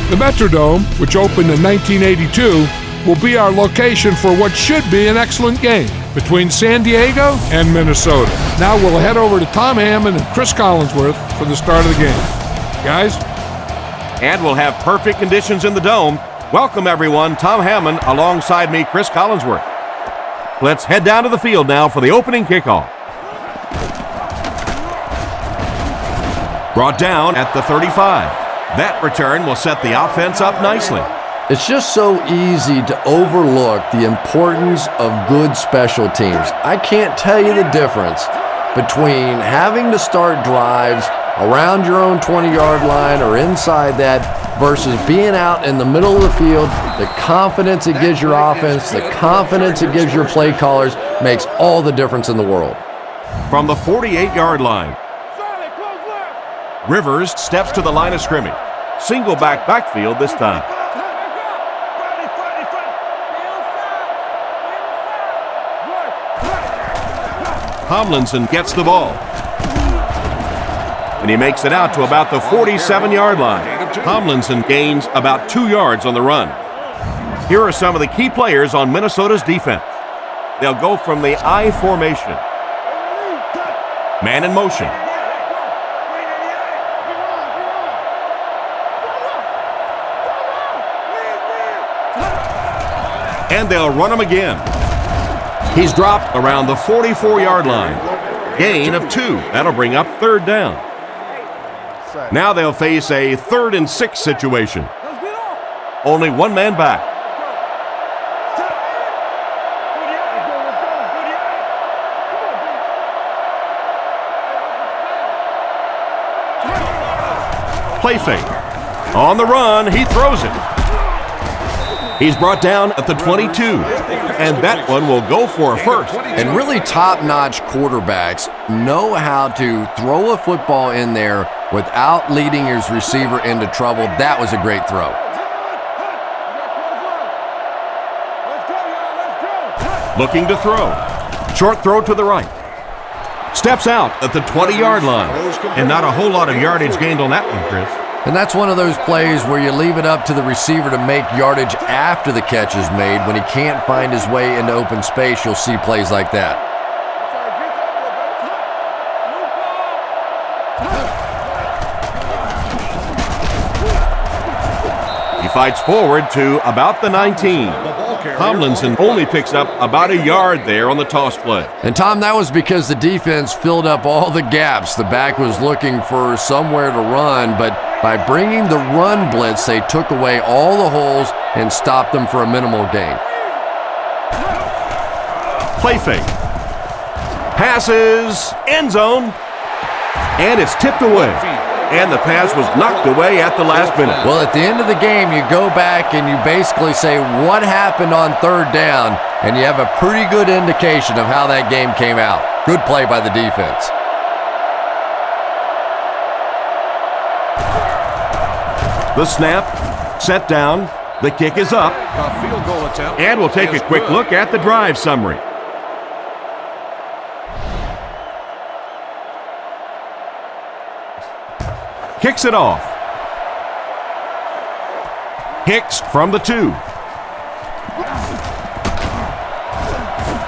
The Metrodome, which opened in 1982, will be our location for what should be an excellent game between San Diego and Minnesota. Now we'll head over to Tom Hammond and Chris Collinsworth for the start of the game. Guys? And we'll have perfect conditions in the dome. Welcome, everyone. Tom Hammond alongside me, Chris Collinsworth. Let's head down to the field now for the opening kickoff. Brought down at the 35. That return will set the offense up nicely. It's just so easy to overlook the importance of good special teams. I can't tell you the difference between having to start drives around your own 20-yard line or inside that versus being out in the middle of the field. The confidence it gives your offense, the confidence it gives your play callers makes all the difference in the world. From the 48-yard line, Rivers steps to the line of scrimmage. Single backfield this time. Tomlinson gets the ball. And he makes it out to about the 47-yard line. Tomlinson gains about 2 yards on the run. Here are some of the key players on Minnesota's defense. They'll go from the I formation. Man in motion. And they'll run him again. He's dropped around the 44-yard line. Gain of 2. That'll bring up third down. Now they'll face a 3rd and 6 situation. Only one man back. Play fake. On the run, he throws it. He's brought down at the 22, and that one will go for a first. And really top-notch quarterbacks know how to throw a football in there without leading his receiver into trouble. That was a great throw. Looking to throw. Short throw to the right. Steps out at the 20-yard line. And not a whole lot of yardage gained on that one, Chris. And that's one of those plays where you leave it up to the receiver to make yardage after the catch is made. When he can't find his way into open space, you'll see plays like that. He fights forward to about the 19. Tomlinson only picks up about a yard there on the toss play. And Tom, that was because the defense filled up all the gaps. The back was looking for somewhere to run, but by bringing the run blitz, they took away all the holes and stopped them for a minimal gain. Play fake. Passes, end zone, and it's tipped away. And the pass was knocked away at the last minute. Well, at the end of the game, you go back and you basically say what happened on third down, and you have a pretty good indication of how that game came out. Good play by the defense. The snap, set down, the kick is up, field goal attempt. And we'll take a quick look at the drive summary. Kicks it off. Hicks from the 2.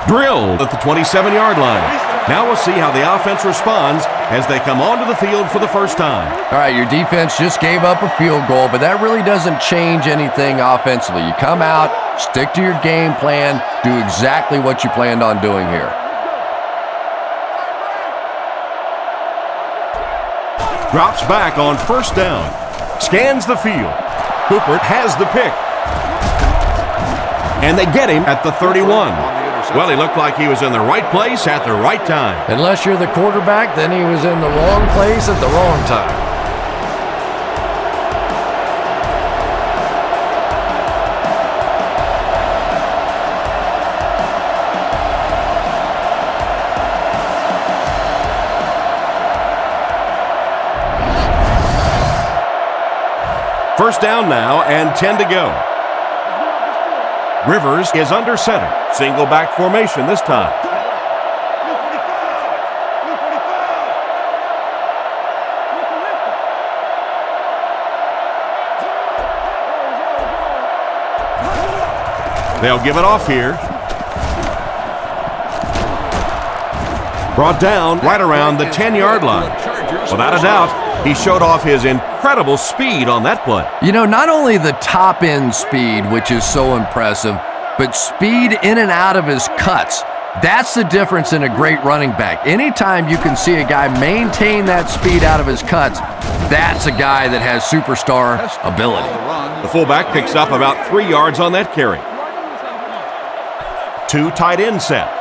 Drilled at the 27-yard line. Now we'll see how the offense responds as they come onto the field for the first time. All right, your defense just gave up a field goal, but that really doesn't change anything offensively. You come out, stick to your game plan, do exactly what you planned on doing here. Drops back on first down. Scans the field. Cooper has the pick. And they get him at the 31. Well, he looked like he was in the right place at the right time. Unless you're the quarterback, then he was in the wrong place at the wrong time. First down now and 10 to go. Rivers is under center. Single back formation this time. They'll give it off here. Brought down right around the 10-yard line. Without a doubt, he showed off his incredible speed on that play. You know, not only the top-end speed, which is so impressive, but speed in and out of his cuts. That's the difference in a great running back. Anytime you can see a guy maintain that speed out of his cuts, that's a guy that has superstar ability. The fullback picks up about 3 yards on that carry. 2 tight end set.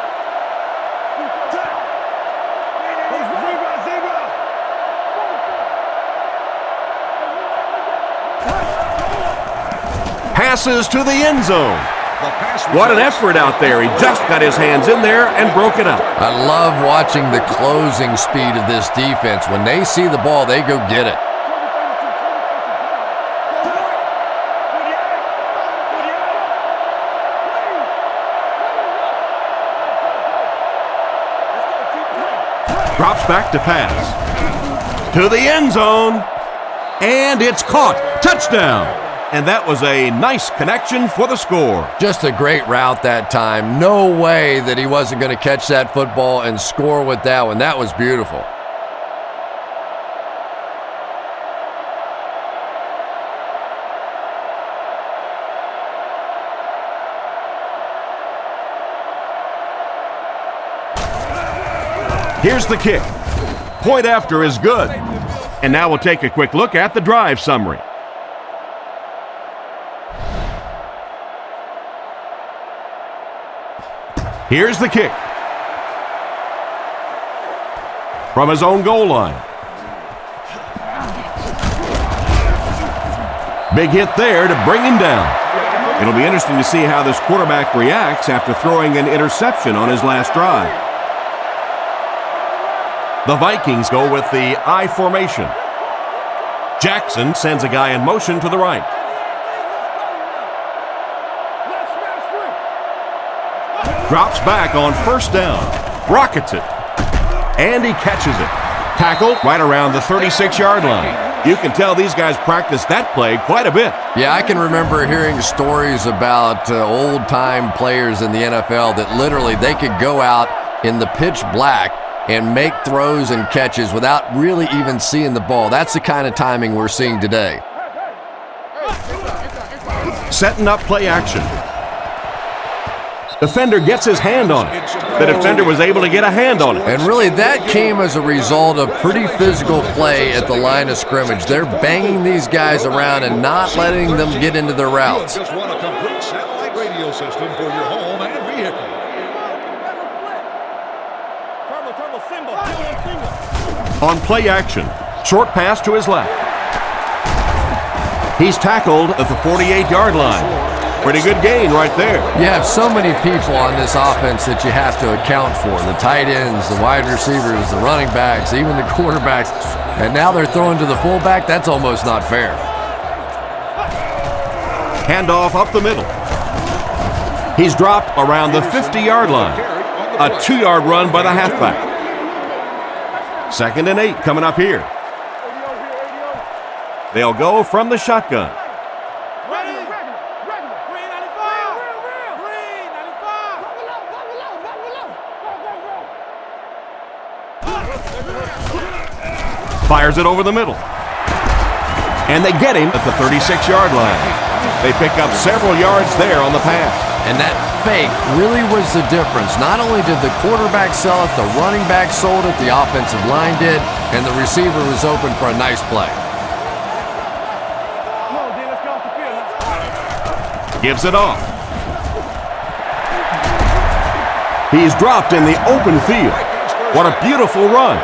Passes to the end zone. What an effort out there. He just got his hands in there and broke it up. I love watching the closing speed of this defense. When they see the ball, they go get it. Drops back to pass. To the end zone. And it's caught. Touchdown. And that was a nice connection for the score. Just a great route that time. No way that he wasn't going to catch that football and score with that one. That was beautiful. Here's the kick. Point after is good. And now we'll take a quick look at the drive summary. Here's the kick. From his own goal line. Big hit there to bring him down. It'll be interesting to see how this quarterback reacts after throwing an interception on his last drive. The Vikings go with the I formation. Jackson sends a guy in motion to the right. Drops back on first down. Rockets it. And he catches it. Tackled right around the 36-yard line. You can tell these guys practice that play quite a bit. Yeah, I can remember hearing stories about old-time players in the NFL that literally they could go out in the pitch black and make throws and catches without really even seeing the ball. That's the kind of timing we're seeing today. Setting up play action. Defender gets his hand on it. The defender was able to get a hand on it. And really, that came as a result of pretty physical play at the line of scrimmage. They're banging these guys around and not letting them get into their routes. Just want a complete satellite radio system for your home and vehicle. On play action, short pass to his left. He's tackled at the 48-yard line. Pretty good gain right there. You have so many people on this offense that you have to account for. The tight ends, the wide receivers, the running backs, even the quarterbacks. And now they're throwing to the fullback. That's almost not fair. Handoff up the middle. He's dropped around the 50-yard line. A 2-yard run by the halfback. 2nd and 8 coming up here. They'll go from the shotgun. Fires it over the middle. And they get him at the 36-yard line. They pick up several yards there on the pass. And that fake really was the difference. Not only did the quarterback sell it, the running back sold it, the offensive line did, and the receiver was open for a nice play. Gives it off. He's dropped in the open field. What a beautiful run.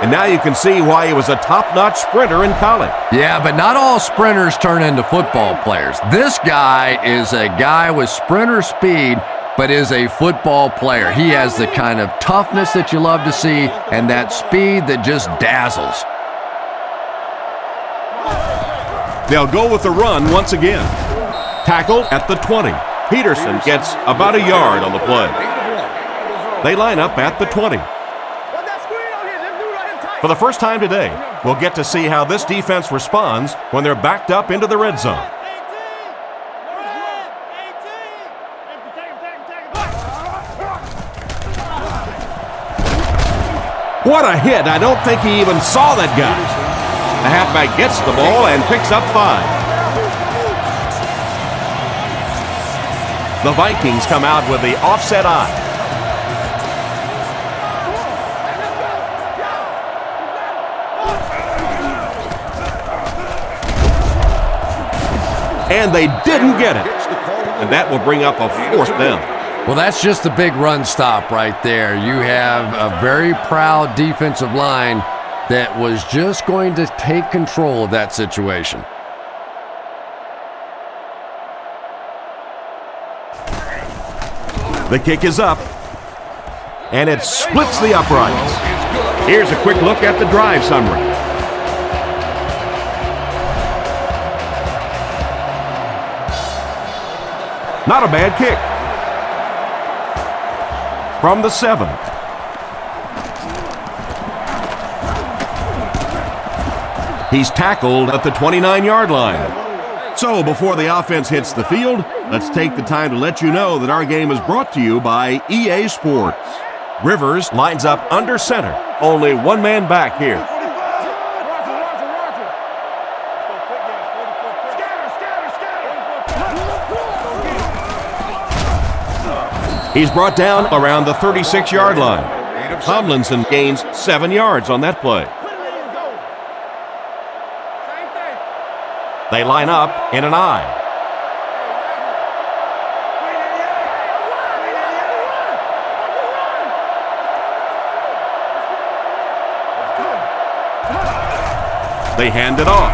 And now you can see why he was a top-notch sprinter in college. Yeah, but not all sprinters turn into football players. This guy is a guy with sprinter speed, but is a football player. He has the kind of toughness that you love to see and that speed that just dazzles. They'll go with the run once again. Tackled at the 20. Peterson gets about a yard on the play. They line up at the 20. For the first time today, we'll get to see how this defense responds when they're backed up into the red zone. What a hit. I don't think he even saw that guy. The halfback gets the ball and picks up 5. The Vikings come out with the offset eye. And they didn't get it. And that will bring up a 4th down. Well, that's just a big run stop right there. You have a very proud defensive line that was just going to take control of that situation. The kick is up, and it splits the uprights. Here's a quick look at the drive summary. Not a bad kick. From the 7. He's tackled at the 29-yard line. So before the offense hits the field, let's take the time to let you know that our game is brought to you by EA Sports. Rivers lines up under center. Only one man back here. He's brought down around the 36-yard line. Tomlinson gains 7 yards on that play. They line up in an I. They hand it off.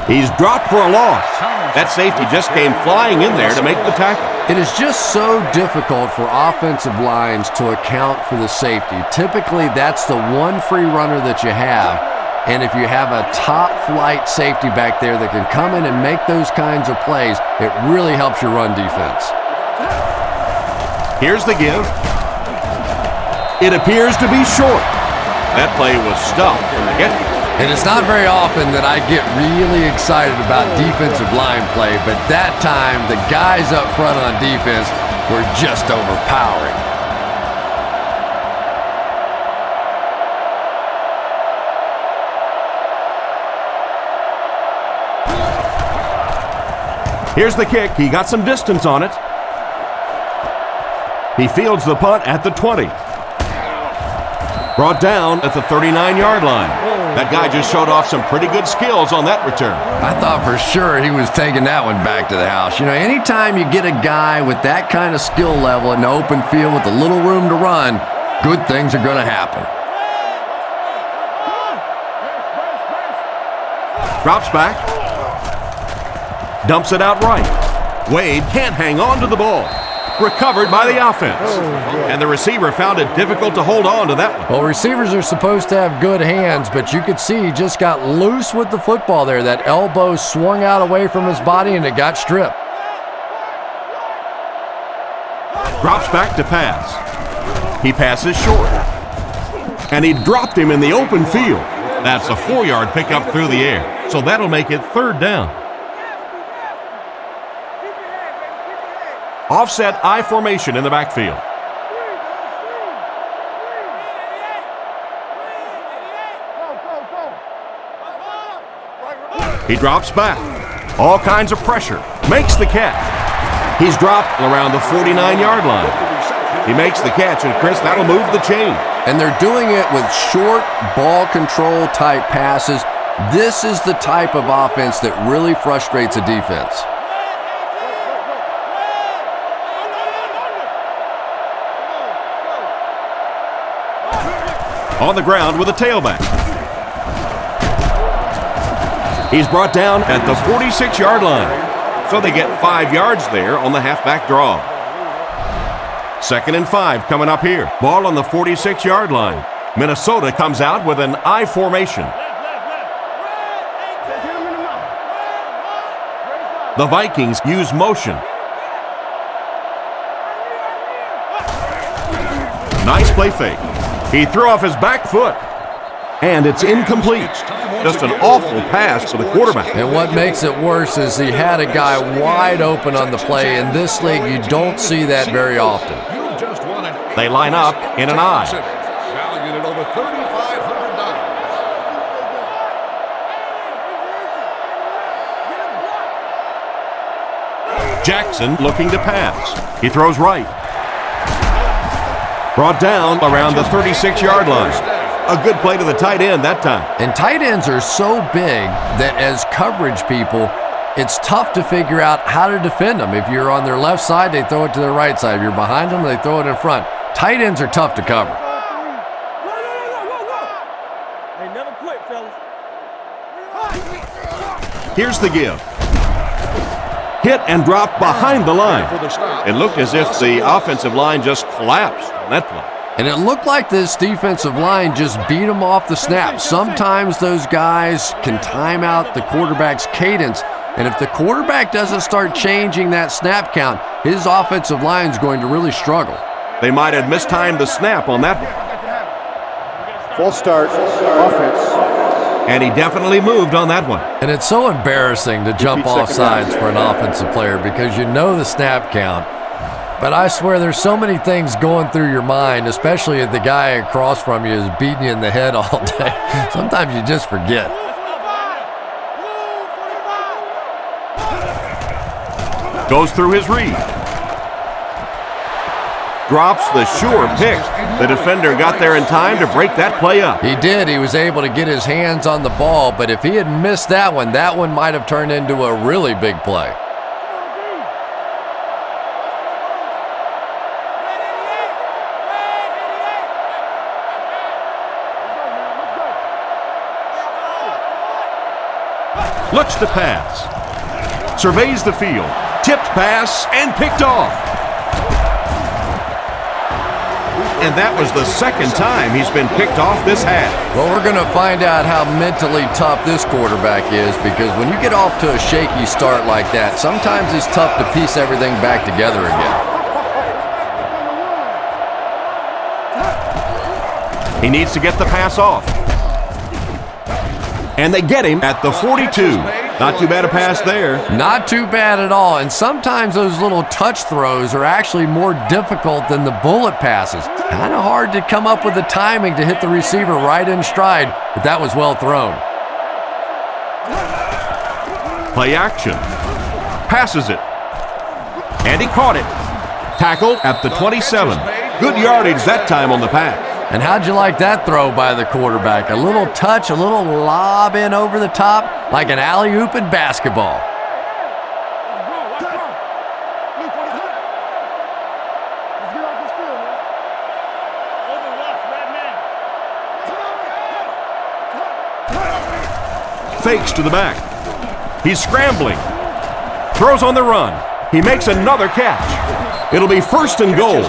He's dropped for a loss. That safety just came flying in there to make the tackle. It is just so difficult for offensive lines to account for the safety. Typically, that's the one free runner that you have. And if you have a top-flight safety back there that can come in and make those kinds of plays, it really helps your run defense. Here's the give. It appears to be short. That play was stuffed from the get-go. And it's not very often that I get really excited about defensive line play, but that time, the guys up front on defense were just overpowering. Here's the kick. He got some distance on it. He fields the punt at the 20. Brought down at the 39-yard line. That guy just showed off some pretty good skills on that return. I thought for sure he was taking that one back to the house. You know, anytime you get a guy with that kind of skill level in the open field with a little room to run, good things are going to happen. Drops back. Dumps it out right. Wade can't hang on to the ball. Recovered by the offense. And the receiver found it difficult to hold on to that one. Well, receivers are supposed to have good hands, but you could see he just got loose with the football there. That elbow swung out away from his body and it got stripped. Drops back to pass. He passes short. And he dropped him in the open field. That's a 4-yard pickup through the air. So that'll make it 3rd down. Offset I formation in the backfield. He drops back. All kinds of pressure. Makes the catch. He's dropped around the 49-yard line. He makes the catch, and Chris, that'll move the chain. And they're doing it with short ball control type passes. This is the type of offense that really frustrates a defense. On the ground with a tailback. He's brought down at the 46-yard line. So they get 5 yards there on the halfback draw. 2nd and 5 coming up here. Ball on the 46-yard line. Minnesota comes out with an I formation. The Vikings use motion. Nice play fake. He threw off his back foot, and it's incomplete. Just an awful pass to the quarterback. And what makes it worse is he had a guy wide open on the play. In this league, you don't see that very often. They line up in an I. $3,500. Jackson looking to pass. He throws right. Brought down around the 36-yard line. A good play to the tight end that time. And tight ends are so big that as coverage people, it's tough to figure out how to defend them. If you're on their left side, they throw it to their right side. If you're behind them, they throw it in front. Tight ends are tough to cover. Hey, never quit, fellas. Here's the give. Hit and drop behind the line. It looked as if the offensive line just collapsed on that play. And it looked like this defensive line just beat them off the snap. Sometimes those guys can time out the quarterback's cadence. And if the quarterback doesn't start changing that snap count, his offensive line is going to really struggle. They might have mistimed the snap on that one. False start, offense. And he definitely moved on that one. And it's so embarrassing to jump off sides for an offensive player because you know the snap count. But I swear there's so many things going through your mind, especially if the guy across from you is beating you in the head all day. Sometimes you just forget. Goes through his read. Drops the sure pick. The defender got there in time to break that play up. He did. He was able to get his hands on the ball, but if he had missed that one might have turned into a really big play. Looks to pass. Surveys the field. Tipped pass and picked off. And that was the second time he's been picked off this half. Well, we're going to find out how mentally tough this quarterback is because when you get off to a shaky start like that, sometimes it's tough to piece everything back together again. He needs to get the pass off. And they get him at the 42. Not too bad a pass there. Not too bad at all. And sometimes those little touch throws are actually more difficult than the bullet passes. Kind of hard to come up with the timing to hit the receiver right in stride, but that was well thrown. Play action. Passes it. And he caught it. Tackled at the 27. Good yardage that time on the pass. And how'd you like that throw by the quarterback? A little touch, a little lob in over the top, like an alley-oop in basketball. Fakes to the back. He's scrambling. Throws on the run. He makes another catch. It'll be 1st and goal.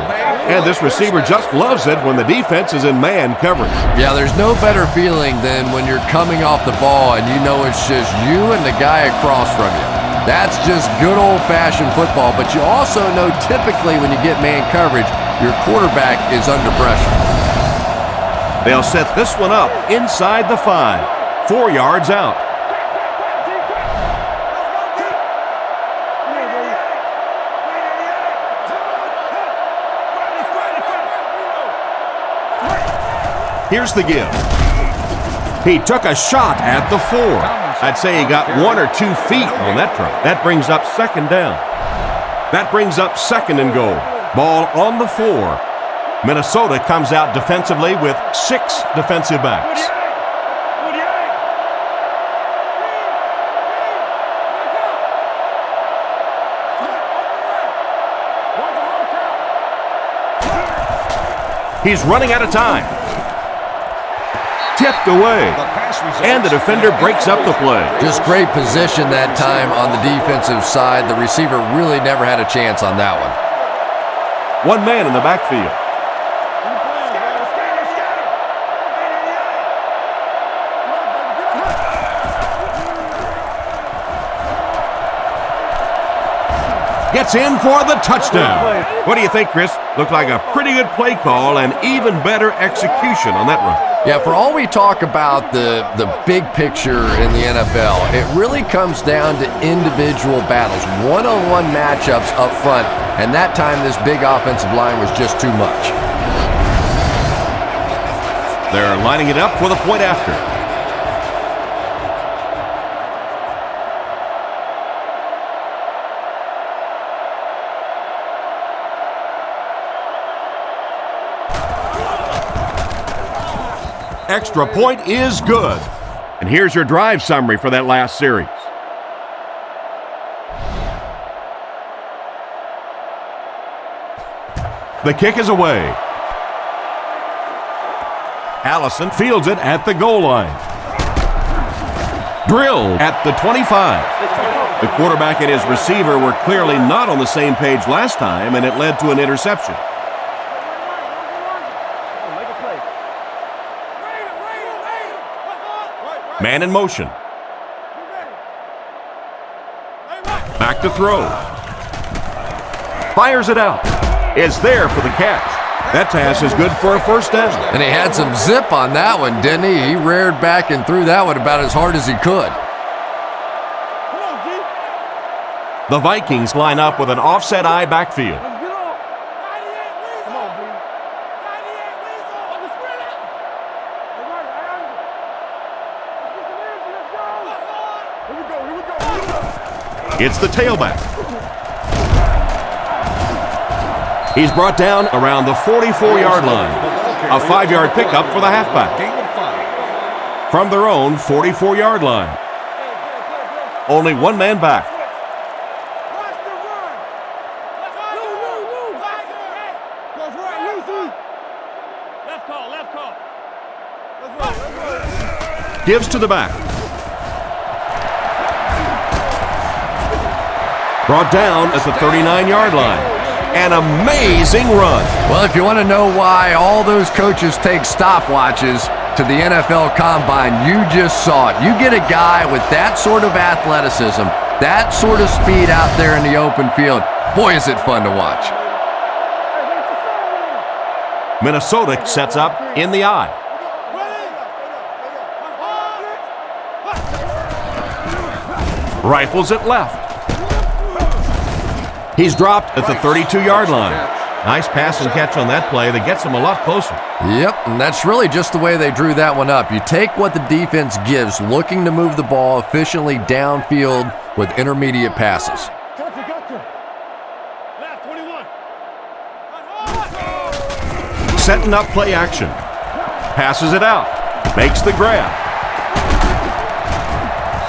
And this receiver just loves it when the defense is in man coverage. Yeah, there's no better feeling than when you're coming off the ball and you know it's just you and the guy across from you. That's just good old-fashioned football, but you also know typically when you get man coverage, your quarterback is under pressure. They'll set this one up inside the 5. 4 yards out. Here's the give. He took a shot at the 4. I'd say he got 1 or 2 feet on that throw. That brings up 2nd down. That brings up 2nd and goal. Ball on the 4. Minnesota comes out defensively with 6 defensive backs. He's running out of time. Tipped away. And the defender breaks up the play. Just great position that time on the defensive side. The receiver really never had a chance on that one. 1 man in the backfield. Gets in for the touchdown. What do you think, Chris? Looked like a pretty good play call and even better execution on that run. Yeah, for all we talk about the big picture in the NFL, it really comes down to individual battles, one-on-one matchups up front, and that time this big offensive line was just too much. They're lining it up for the point after. Extra point is good. And here's your drive summary for that last series. The kick is away. Allison fields it at the goal line. Drilled at the 25. The quarterback and his receiver were clearly not on the same page last time, and it led to an interception. Man in motion. Back to throw. Fires it out. It's there for the catch. That pass is good for a first down. And he had some zip on that one, didn't he? He reared back and threw that one about as hard as he could. The Vikings line up with an offset eye backfield. It's the tailback. He's brought down around the 44-yard line. A 5-yard pickup for the halfback. From their own 44-yard line. Only one man back. Gives to the back. Brought down at the 39-yard line. An amazing run. Well, if you want to know why all those coaches take stopwatches to the NFL Combine, you just saw it. You get a guy with that sort of athleticism, that sort of speed out there in the open field. Boy, is it fun to watch. Minnesota sets up in the eye. Rifles it left. He's dropped at the 32-yard line. Nice pass and catch on that play that gets him a lot closer. Yep, and that's really just the way they drew that one up. You take what the defense gives, looking to move the ball efficiently downfield with intermediate passes. Setting up play action. Passes it out. Makes the grab.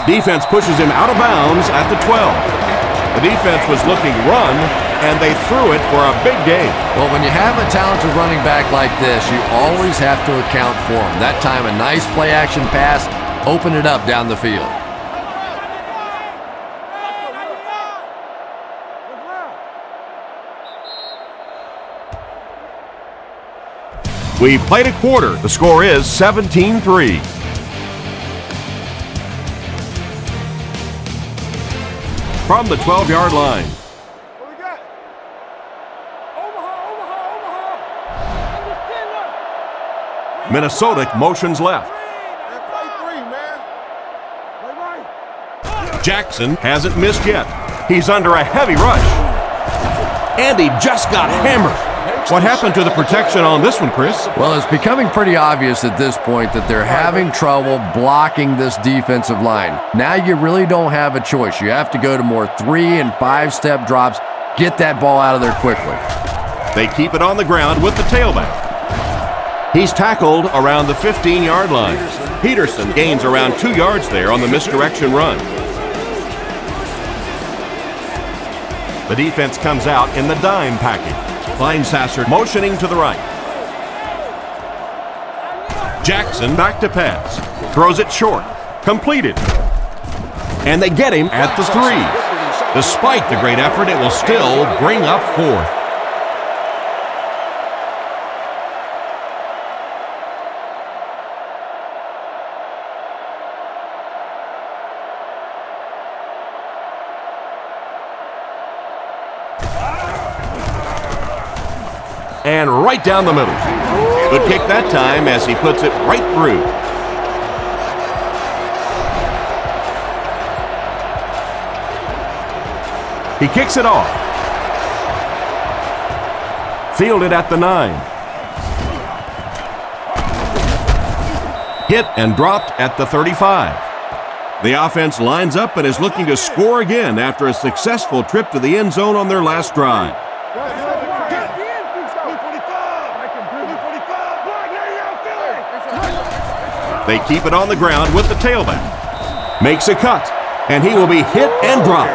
Defense pushes him out of bounds at the 12. The defense was looking run, and they threw it for a big gain. Well, when you have a talented running back like this, you always have to account for him. That time, a nice play-action pass opened it up down the field. We played a quarter. The score is 17-3. From the 12-yard line. What we got? Omaha. Minnesota motions left. Jackson hasn't missed yet. He's under a heavy rush. And he just got hammered. What happened to the protection on this one, Chris? Well, it's becoming pretty obvious at this point that they're having trouble blocking this defensive line. Now you really don't have a choice. You have to go to more 3- and 5-step drops, get that ball out of there quickly. They keep it on the ground with the tailback. He's tackled around the 15-yard line. Peterson gains around 2 yards there on the misdirection run. The defense comes out in the dime package. Linesasser motioning to the right. Jackson back to pass. Throws it short. Completed. And they get him at the 3. Despite the great effort, it will still bring up 4th. And right down the middle. Good kick that time as he puts it right through. He kicks it off. Fielded at the 9. Hit and dropped at the 35. The offense lines up and is looking to score again after a successful trip to the end zone on their last drive. They keep it on the ground with the tailback. Makes a cut, and he will be hit and dropped.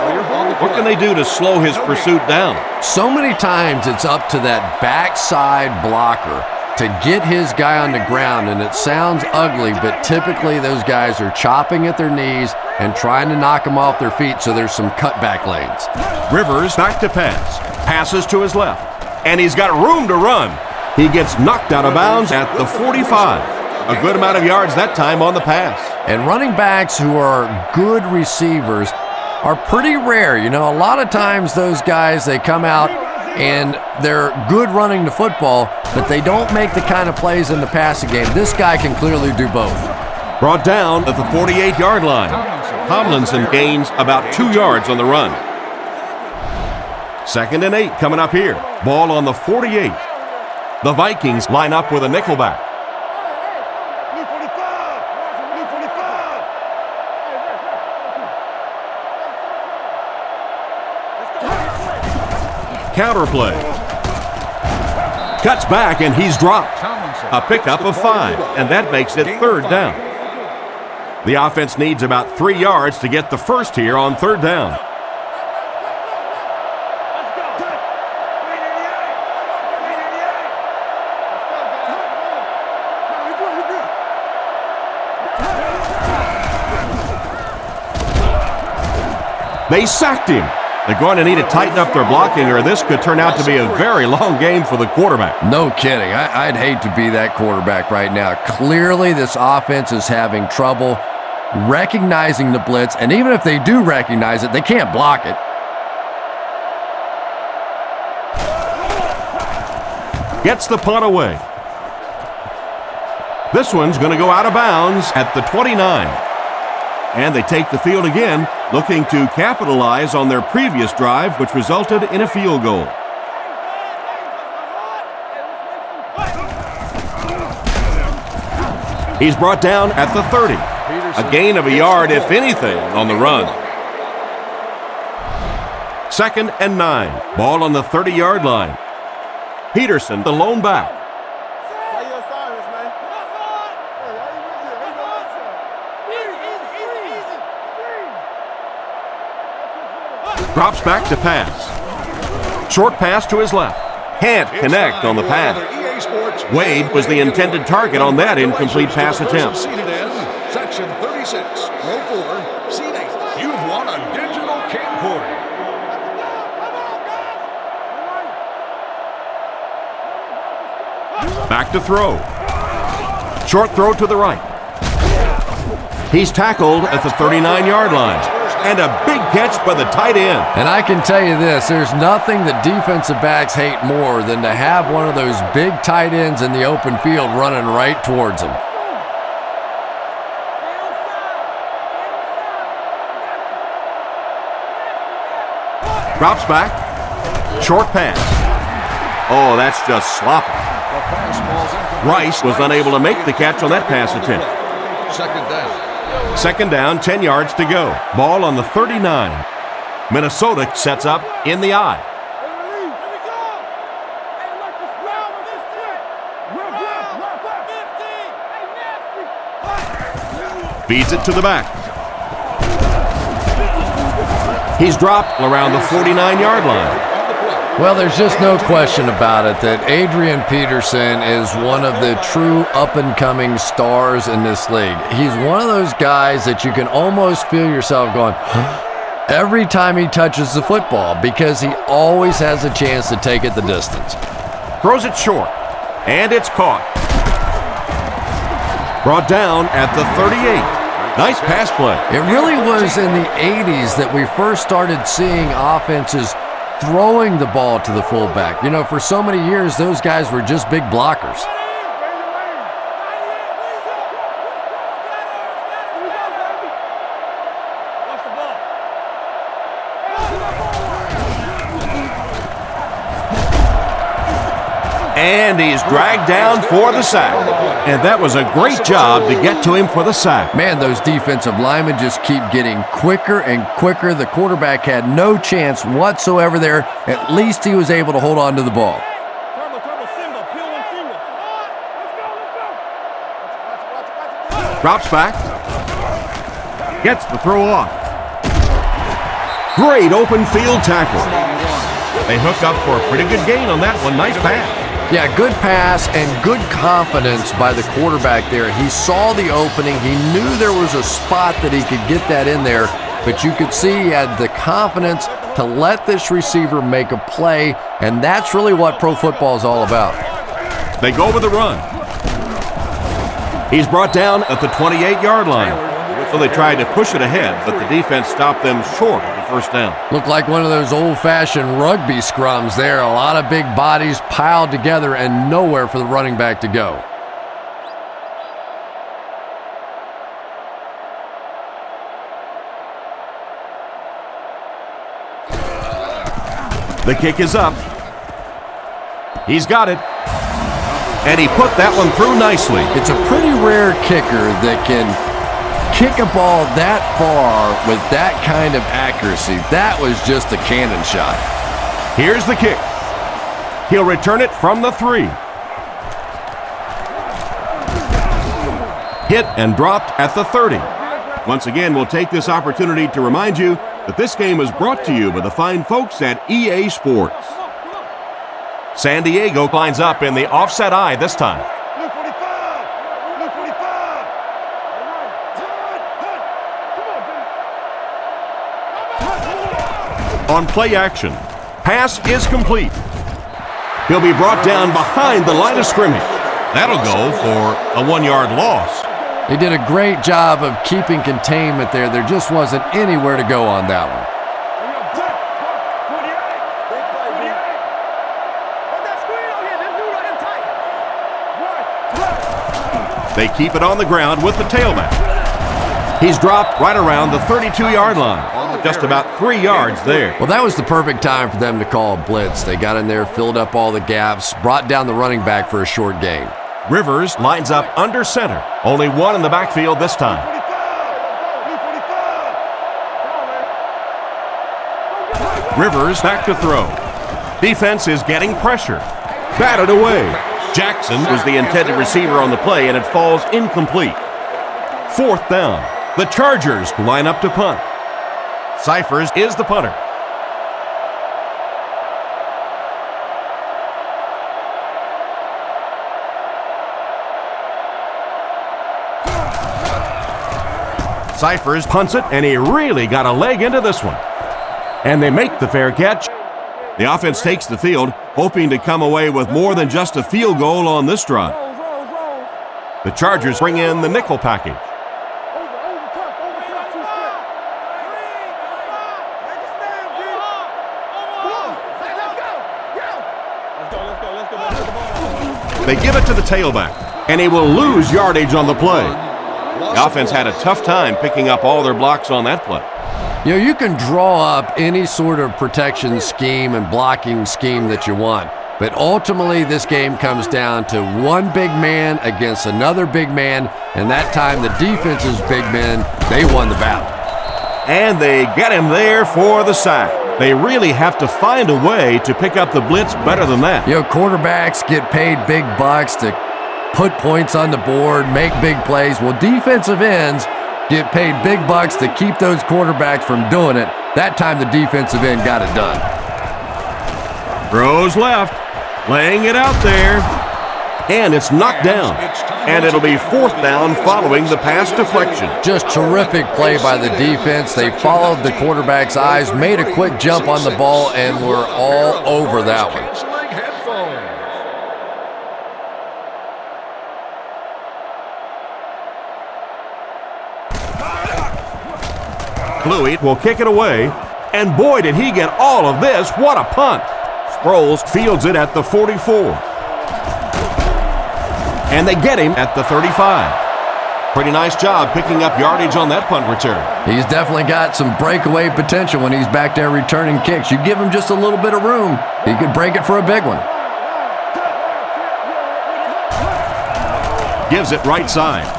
What can they do to slow his pursuit down? So many times it's up to that backside blocker to get his guy on the ground, and it sounds ugly, but typically those guys are chopping at their knees and trying to knock them off their feet, so there's some cutback lanes. Rivers back to pass. Passes to his left, and he's got room to run. He gets knocked out of bounds at the 45. A good amount of yards that time on the pass. And running backs who are good receivers are pretty rare. You know, a lot of times those guys, they come out and they're good running the football, but they don't make the kind of plays in the passing game. This guy can clearly do both. Brought down at the 48-yard line. Tomlinson gains about 2 yards on the run. 2nd and 8 coming up here. Ball on the 48. The Vikings line up with a nickelback. Counterplay. Cuts back and he's dropped. A pickup of 5, and that makes it 3rd down. The offense needs about 3 yards to get the first here on 3rd down. They sacked him. They're going to need to tighten up their blocking, or this could turn out to be a very long game for the quarterback. No kidding. I'd hate to be that quarterback right now. Clearly, this offense is having trouble recognizing the blitz, and even if they do recognize it, they can't block it. Gets the punt away. This one's going to go out of bounds at the 29. And they take the field again, looking to capitalize on their previous drive, which resulted in a field goal. He's brought down at the 30. A gain of a yard, if anything, on the run. 2nd and 9. Ball on the 30-yard line. Peterson, the lone back. Drops back to pass. Short pass to his left. Can't connect on the pass. Wade was the intended target on that incomplete pass attempt. Section 36, row 4, seat 8. You've won a digital camcorder. Back to throw. Short throw to the right. He's tackled at the 39-yard line. And a big catch by the tight end. And I can tell you this, there's nothing that defensive backs hate more than to have one of those big tight ends in the open field running right towards them. Drops back. Short pass. Oh, that's just sloppy. Rice was unable to make the catch on that pass attempt. 2nd down. 2nd down, 10 yards to go. Ball on the 39. Minnesota sets up in the eye. Feeds it to the back. He's dropped around the 49-yard line. Well, there's just no question about it that Adrian Peterson is one of the true up-and-coming stars in this league. He's one of those guys that you can almost feel yourself going, every time he touches the football, because he always has a chance to take it the distance. Throws it short, and it's caught. Brought down at the 38. Nice pass play. It really was in the 80s that we first started seeing offenses throwing the ball to the fullback. You know, for so many years, those guys were just big blockers. And he's dragged down for the sack. And that was a great job to get to him for the sack. Man, those defensive linemen just keep getting quicker and quicker. The quarterback had no chance whatsoever there. At least he was able to hold on to the ball. Drops back. Gets the throw off. Great open field tackle. They hook up for a pretty good gain on that one. Nice pass. Yeah, good pass and good confidence by the quarterback there. He saw the opening. He knew there was a spot that he could get that in there, but you could see he had the confidence to let this receiver make a play, and that's really what pro football is all about. They go with the run. He's brought down at the 28-yard line. So they tried to push it ahead, but the defense stopped them short of the first down. Looked like one of those old-fashioned rugby scrums there. A lot of big bodies piled together and nowhere for the running back to go. The kick is up. He's got it. And he put that one through nicely. It's a pretty rare kicker that can kick a ball that far with that kind of accuracy. That was just a cannon shot. Here's the kick. He'll return it from the 3. Hit and dropped at the 30. Once again, we'll take this opportunity to remind you that this game is brought to you by the fine folks at EA Sports. San Diego lines up in the offset eye this time. On play action, pass is complete. He'll be brought down behind the line of scrimmage. That'll go for a 1-yard loss. He did a great job of keeping containment there. There just wasn't anywhere to go on that one. They keep it on the ground with the tailback. He's dropped right around the 32-yard line. Just about 3 yards there. Well, that was the perfect time for them to call a blitz. They got in there, filled up all the gaps, brought down the running back for a short gain. Rivers lines up under center. Only one in the backfield this time. Rivers back to throw. Defense is getting pressure. Batted away. Jackson was the intended receiver on the play, and it falls incomplete. 4th down. The Chargers line up to punt. Cyphers is the punter. Cyphers punts it, and he really got a leg into this one. And they make the fair catch. The offense takes the field, hoping to come away with more than just a field goal on this drive. The Chargers bring in the nickel package. They give it to the tailback, and he will lose yardage on the play. The offense had a tough time picking up all their blocks on that play. You know, you can draw up any sort of protection scheme and blocking scheme that you want, but ultimately this game comes down to one big man against another big man, and that time the defense's big men, they won the battle. And they get him there for the sack. They really have to find a way to pick up the blitz better than that. You know, quarterbacks get paid big bucks to put points on the board, make big plays. Well, defensive ends get paid big bucks to keep those quarterbacks from doing it. That time the defensive end got it done. Throws left, laying it out there, and it's knocked down. And it'll be 4th down following the pass deflection. Just terrific play by the defense. They followed the quarterback's eyes, made a quick jump on the ball, and were all over that one. Kluwe will kick it away, and boy, did he get all of this. What a punt. Sproles fields it at the 44. And they get him at the 35. Pretty nice job picking up yardage on that punt return. He's definitely got some breakaway potential when he's back there returning kicks. You give him just a little bit of room, he could break it for a big one. gives it right side.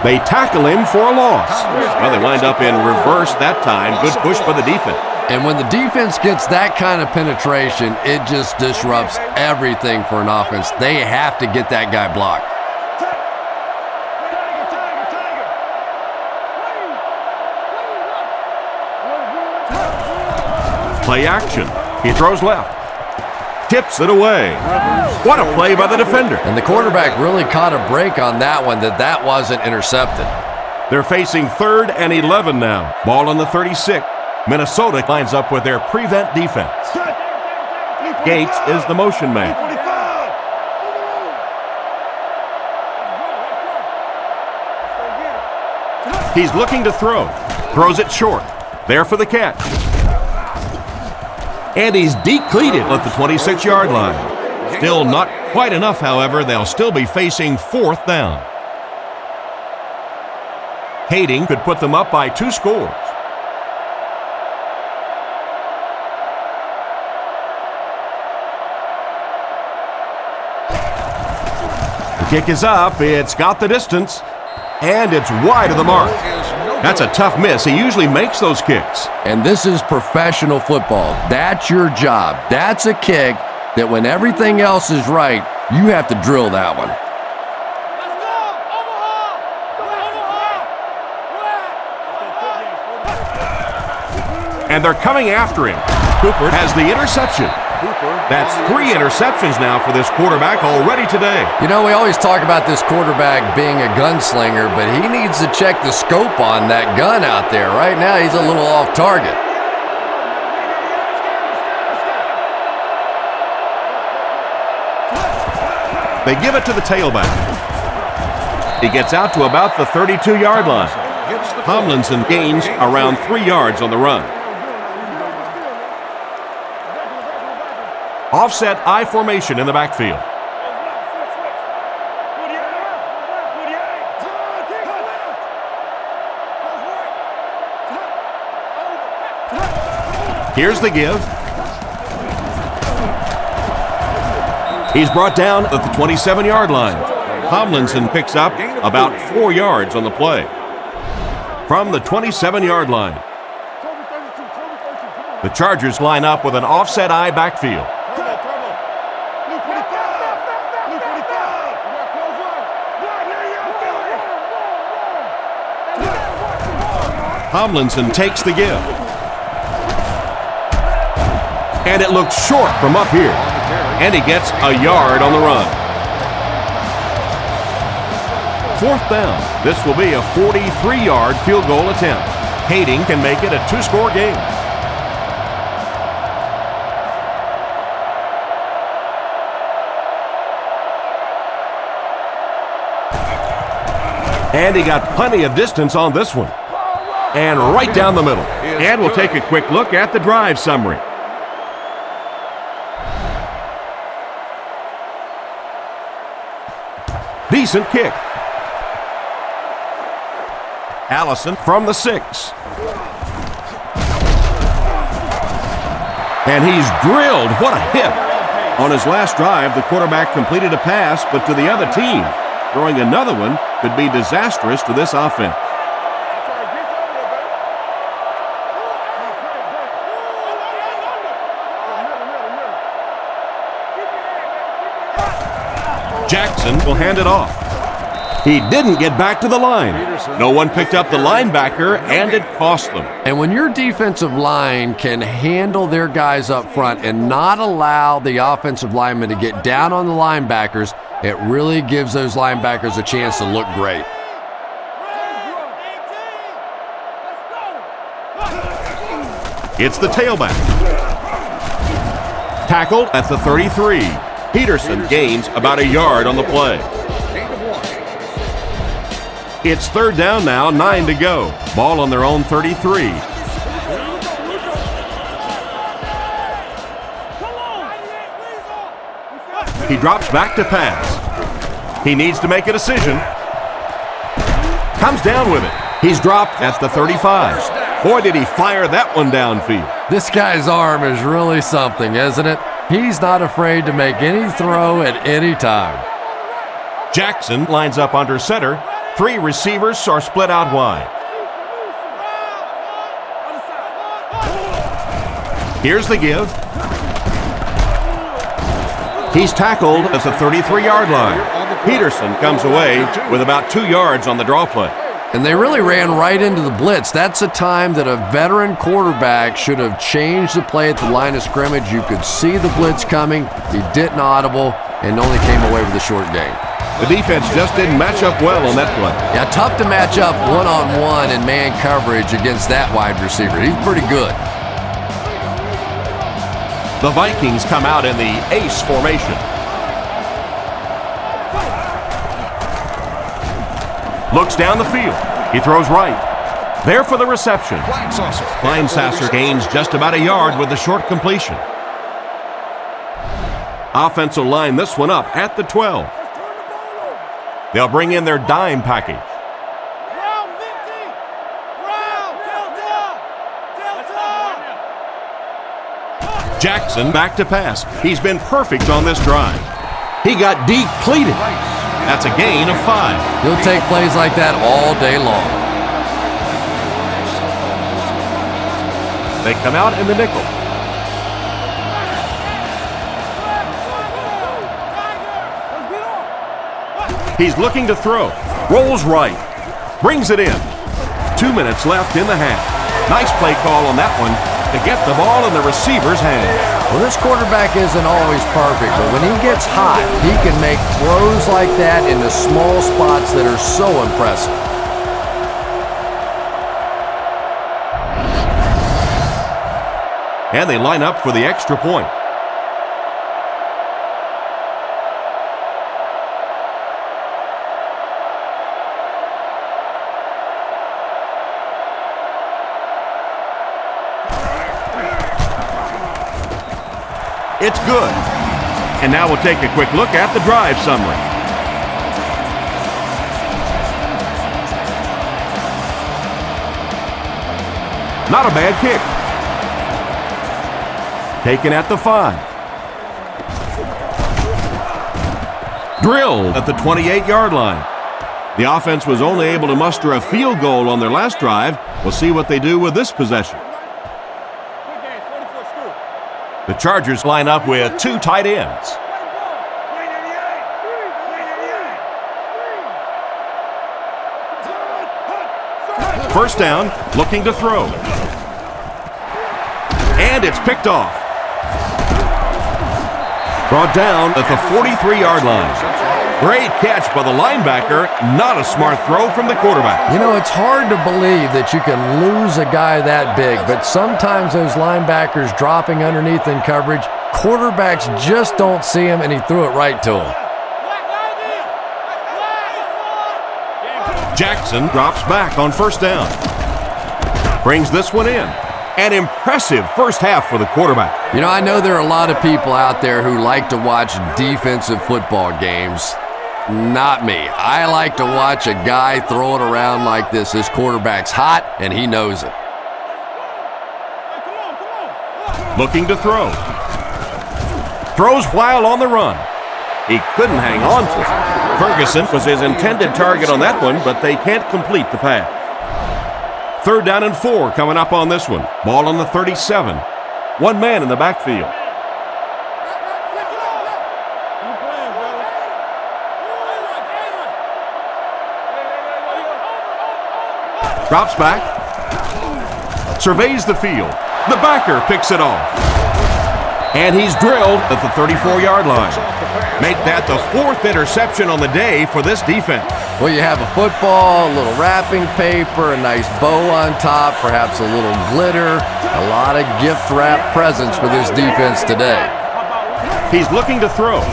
They tackle him for a loss. Well, they wind up in reverse that time. Good push by the defense. And when the defense gets that kind of penetration, it just disrupts everything for an offense. They have to get that guy blocked. Play action. He throws left. Tips it away. What a play by the defender. And the quarterback really caught a break on that one, that wasn't intercepted. They're facing 3rd and 11 now. Ball on the 36. Minnesota lines up with their prevent defense. Gates is the motion man. He's looking to throw. Throws it short. There for the catch. And he's decleated at the 26-yard line. Still not quite enough, however. They'll still be facing 4th down. Kading could put them up by 2 scores. The kick is up. It's got the distance. And it's wide of the mark. That's a tough miss. He usually makes those kicks. And this is professional football. That's your job. That's a kick that when everything else is right, you have to drill that one. And they're coming after him. Cooper has the interception. That's 3 interceptions now for this quarterback already today. You know, we always talk about this quarterback being a gunslinger, but he needs to check the scope on that gun out there. Right now, he's a little off target. They give it to the tailback. He gets out to about the 32-yard line. Tomlinson gains around 3 yards on the run. Offset I formation in the backfield. Here's the give. He's brought down at the 27-yard line. Tomlinson picks up about 4 yards on the play. From the 27-yard line. The Chargers line up with an offset I backfield. Tomlinson takes the give. And it looks short from up here. And he gets a yard on the run. 4th down. This will be a 43-yard field goal attempt. Kading can make it a 2-score game. And he got plenty of distance on this one. And right down the middle. And we'll take a quick look at the drive summary. Decent kick. Allison from the 6. And he's drilled. What a hit. On his last drive, the quarterback completed a pass, but to the other team. Throwing another one could be disastrous to this offense. Jackson will hand it off. He didn't get back to the line. No one picked up the linebacker, and it cost them. And when your defensive line can handle their guys up front and not allow the offensive linemen to get down on the linebackers, it really gives those linebackers a chance to look great. It's the tailback. Tackled at the 33. Peterson gains about a yard on the play. It's 3rd down now, 9 to go. Ball on their own 33. He drops back to pass. He needs to make a decision. Comes down with it. He's dropped at the 35. Boy, did he fire that one downfield. This guy's arm is really something, isn't it? He's not afraid to make any throw at any time. Jackson lines up under center. 3 receivers are split out wide. Here's the give. He's tackled at the 33-yard line. Peterson comes away with about 2 yards on the draw play. And they really ran right into the blitz. That's a time that a veteran quarterback should have changed the play at the line of scrimmage. You could see the blitz coming. He didn't audible and only came away with a short gain. The defense just didn't match up well on that play. Yeah, tough to match up one-on-one in man coverage against that wide receiver. He's pretty good. The Vikings come out in the ace formation. Looks down the field. He throws right. There for the reception. Kleinsasser gains just about a yard with the short completion. Offense will line this one up at the 12. They'll bring in their dime package. Jackson back to pass. He's been perfect on this drive. He got depleted. That's a gain of 5. He'll take plays like that all day long. They come out in the nickel. He's looking to throw. Rolls right. Brings it in. 2 minutes left in the half. Nice play call on that one to get the ball in the receiver's hand. Well, this quarterback isn't always perfect, but when he gets hot, he can make throws like that into small spots that are so impressive. And they line up for the extra point. It's good. And now we'll take a quick look at the drive summary. Not a bad kick. Taken at the 5. Drilled at the 28-yard line. The offense was only able to muster a field goal on their last drive. We'll see what they do with this possession. The Chargers line up with 2 tight ends. First down, looking to throw. And it's picked off. Brought down at the 43-yard line. Great catch by the linebacker. Not a smart throw from the quarterback. You know, it's hard to believe that you can lose a guy that big, but sometimes those linebackers dropping underneath in coverage, quarterbacks just don't see him, and he threw it right to him. Jackson drops back on first down. Brings this one in. An impressive first half for the quarterback. You know, I know there are a lot of people out there who like to watch defensive football games. Not me. I like to watch a guy throw it around like this. This quarterback's hot, and he knows it. Looking to throw. Throws while on the run. He couldn't hang on to it. Ferguson was his intended target on that one, but they can't complete the pass. 3rd down and 4 coming up on this one. Ball on the 37. 1 man in the backfield. Drops back. Surveys the field. The backer picks it off. And he's drilled at the 34-yard line. Make that the 4th interception on the day for this defense. Well, you have a football, a little wrapping paper, a nice bow on top, perhaps a little glitter, a lot of gift-wrap presents for this defense today. He's looking to throw.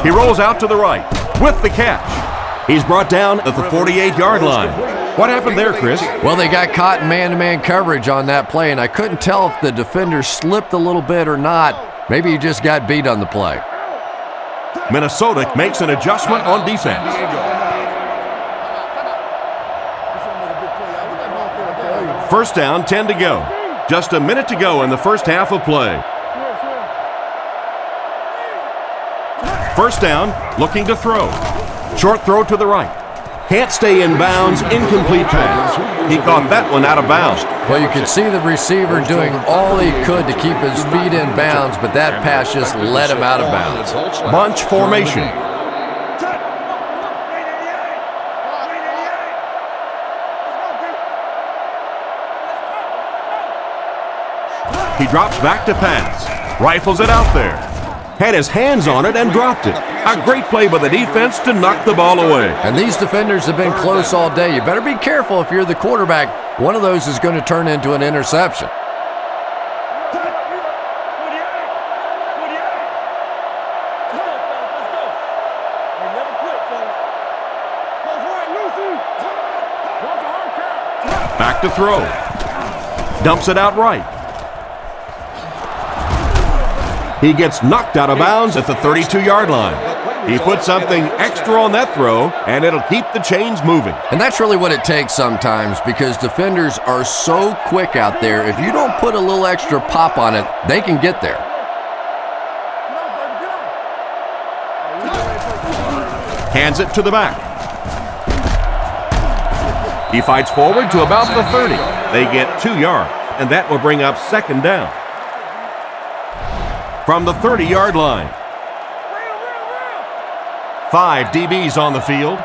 He rolls out to the right with the catch. He's brought down at the 48-yard line. What happened there, Chris? Well, they got caught in man-to-man coverage on that play, and I couldn't tell if the defender slipped a little bit or not. Maybe he just got beat on the play. Minnesota makes an adjustment on defense. First down, 10 to go. Just a minute to go in the first half of play. First down, looking to throw. Short throw to the right. Can't stay in bounds, incomplete pass. He caught that one out of bounds. Well, you could see the receiver doing all he could to keep his feet in bounds, but that pass just let him out of bounds. Bunch formation. He drops back to pass. Rifles it out there. Had his hands on it and dropped it. A great play by the defense to knock the ball away. And these defenders have been close all day. You better be careful if you're the quarterback. One of those is going to turn into an interception. Back to throw. Dumps it out right. He gets knocked out of bounds at the 32-yard line. He put something extra on that throw, and it'll keep the chains moving. And that's really what it takes sometimes, because defenders are so quick out there. If you don't put a little extra pop on it, they can get there. Hands it to the back. He fights forward to about the 30. They get 2 yards, and that will bring up second down. From the 30-yard line. 5 DBs on the field.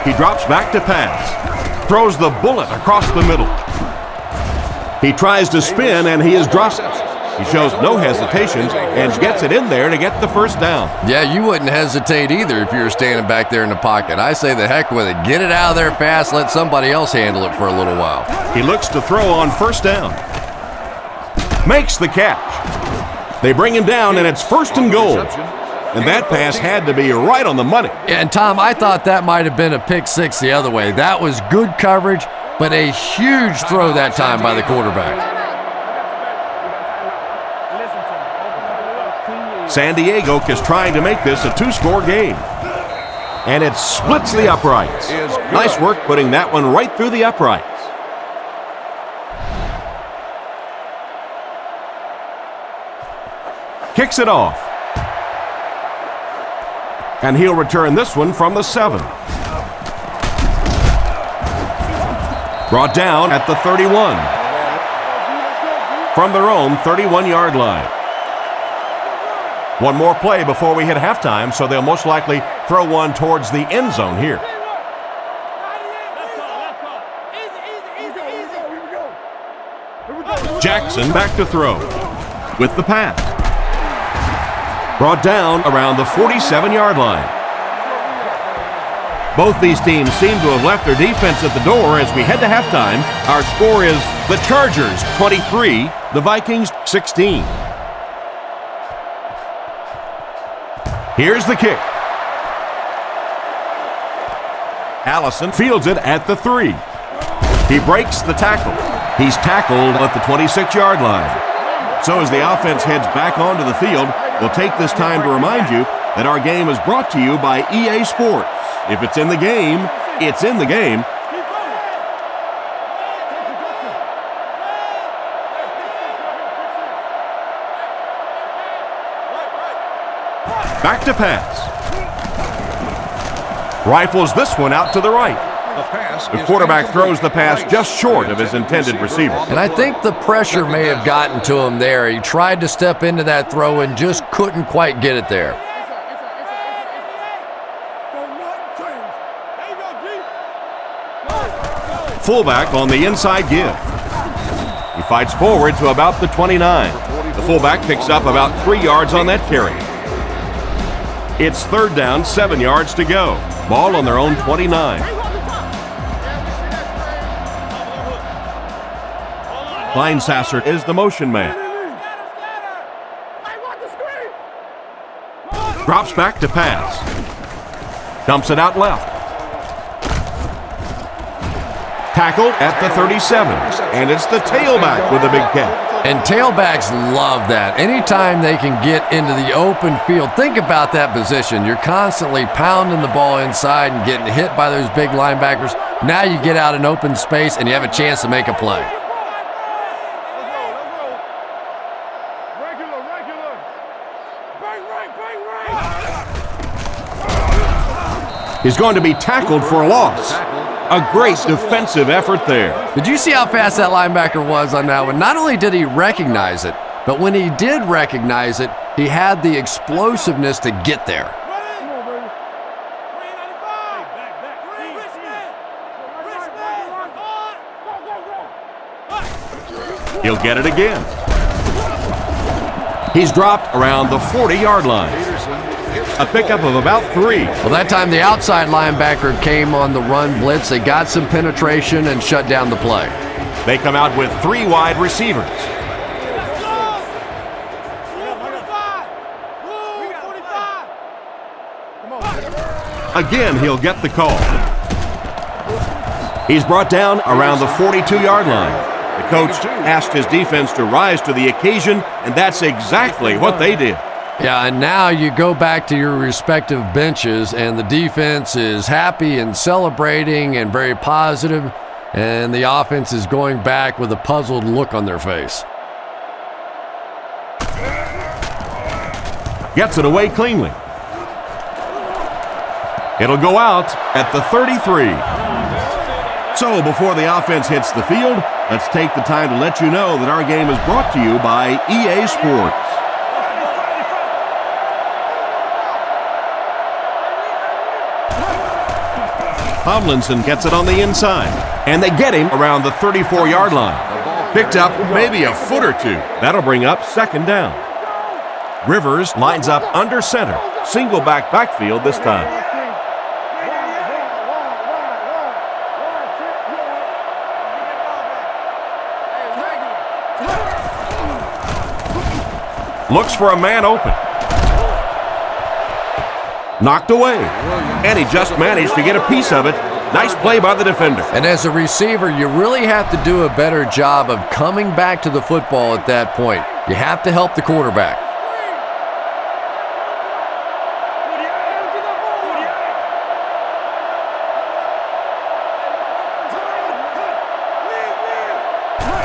He drops back to pass. Throws the bullet across the middle. He tries to spin, and he is dropped. He shows no hesitation and gets it in there to get the first down. Yeah, you wouldn't hesitate either if you were standing back there in the pocket. I say the heck with it. Get it out of there fast. Let somebody else handle it for a little while. He looks to throw on first down. Makes the catch. They bring him down, and it's first and goal. And that pass had to be right on the money. And Tom, I thought that might have been a pick six the other way. That was good coverage, but a huge throw that time by the quarterback. San Diego is trying to make this a 2-score game. And it splits the uprights. Nice work putting that one right through the uprights. Kicks it off. And he'll return this one from the 7. Brought down at the 31. From their own 31-yard line. One more play before we hit halftime, so they'll most likely throw one towards the end zone here. Jackson back to throw with the pass. Brought down around the 47-yard line. Both these teams seem to have left their defense at the door as we head to halftime. Our score is the Chargers 23, the Vikings 16. Here's the kick. Allison fields it at the 3. He breaks the tackle. He's tackled at the 26-yard line. So as the offense heads back onto the field, we'll take this time to remind you that our game is brought to you by EA Sports. If it's in the game, it's in the game. Back to pass. Rifles this one out to the right. The quarterback throws the pass just short of his intended receiver. And I think the pressure may have gotten to him there. He tried to step into that throw and just couldn't quite get it there. Fullback on the inside give. He fights forward to about the 29. The fullback picks up about 3 yards on that carry. It's third down, 7 yards to go. Ball on their own 29. Kleinsasser is the motion man. Drops back to pass. Dumps it out left. Tackled at the 37. And it's the tailback with a big catch. And tailbacks love that. Anytime they can get into the open field, think about that position. You're constantly pounding the ball inside and getting hit by those big linebackers. Now you get out in open space and you have a chance to make a play. He's going to be tackled for a loss. A great defensive effort there. Did you see how fast that linebacker was on that one? Not only did he recognize it, but when he did recognize it, he had the explosiveness to get there. He'll get it again. He's dropped around the 40-yard line. A pickup of about 3. Well, that time the outside linebacker came on the run blitz. They got some penetration and shut down the play. They come out with 3 wide receivers. Again, he'll get the call. He's brought down around the 42-yard line. The coach asked his defense to rise to the occasion, and that's exactly what they did. Yeah, and now you go back to your respective benches, and the defense is happy and celebrating and very positive, and the offense is going back with a puzzled look on their face. Gets it away cleanly. It'll go out at the 33. So before the offense hits the field, let's take the time to let you know that our game is brought to you by EA Sports. Tomlinson gets it on the inside, and they get him around the 34-yard line. Picked up maybe a foot or 2. That'll bring up 2nd down. Rivers lines up under center. Single backfield this time. Looks for a man open. Knocked away. And he just managed to get a piece of it. Nice play by the defender. And as a receiver, you really have to do a better job of coming back to the football at that point. You have to help the quarterback.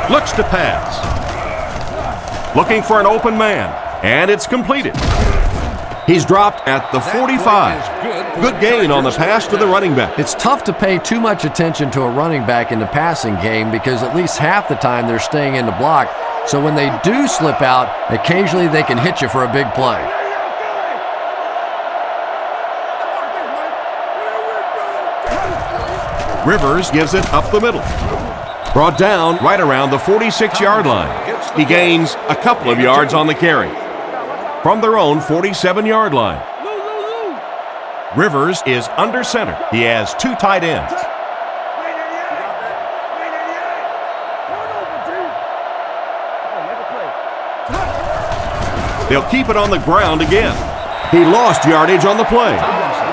Looks to pass. Looking for an open man, and it's completed. He's dropped at the 45. Good gain on the pass to the running back. It's tough to pay too much attention to a running back in the passing game because at least half the time they're staying in the block. So when they do slip out, occasionally they can hit you for a big play. Rivers gives it up the middle. Brought down right around the 46-yard line. He gains a couple of yards on the carry. From their own 47-yard line. Rivers is under center. He has 2 tight ends. They'll keep it on the ground again. He lost yardage on the play.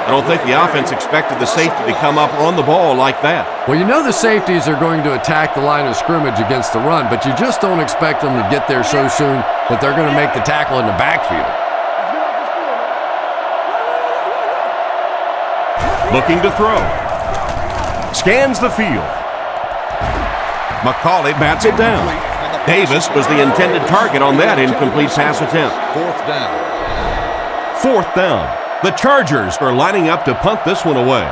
I don't think the offense expected the safety to come up on the ball like that. Well, you know the safeties are going to attack the line of scrimmage against the run, but you just don't expect them to get there so soon that they're going to make the tackle in the backfield. Looking to throw. Scans the field. McCauley bats it down. Davis was the intended target on that incomplete pass attempt. 4th down. 4th down. The Chargers are lining up to punt this one away.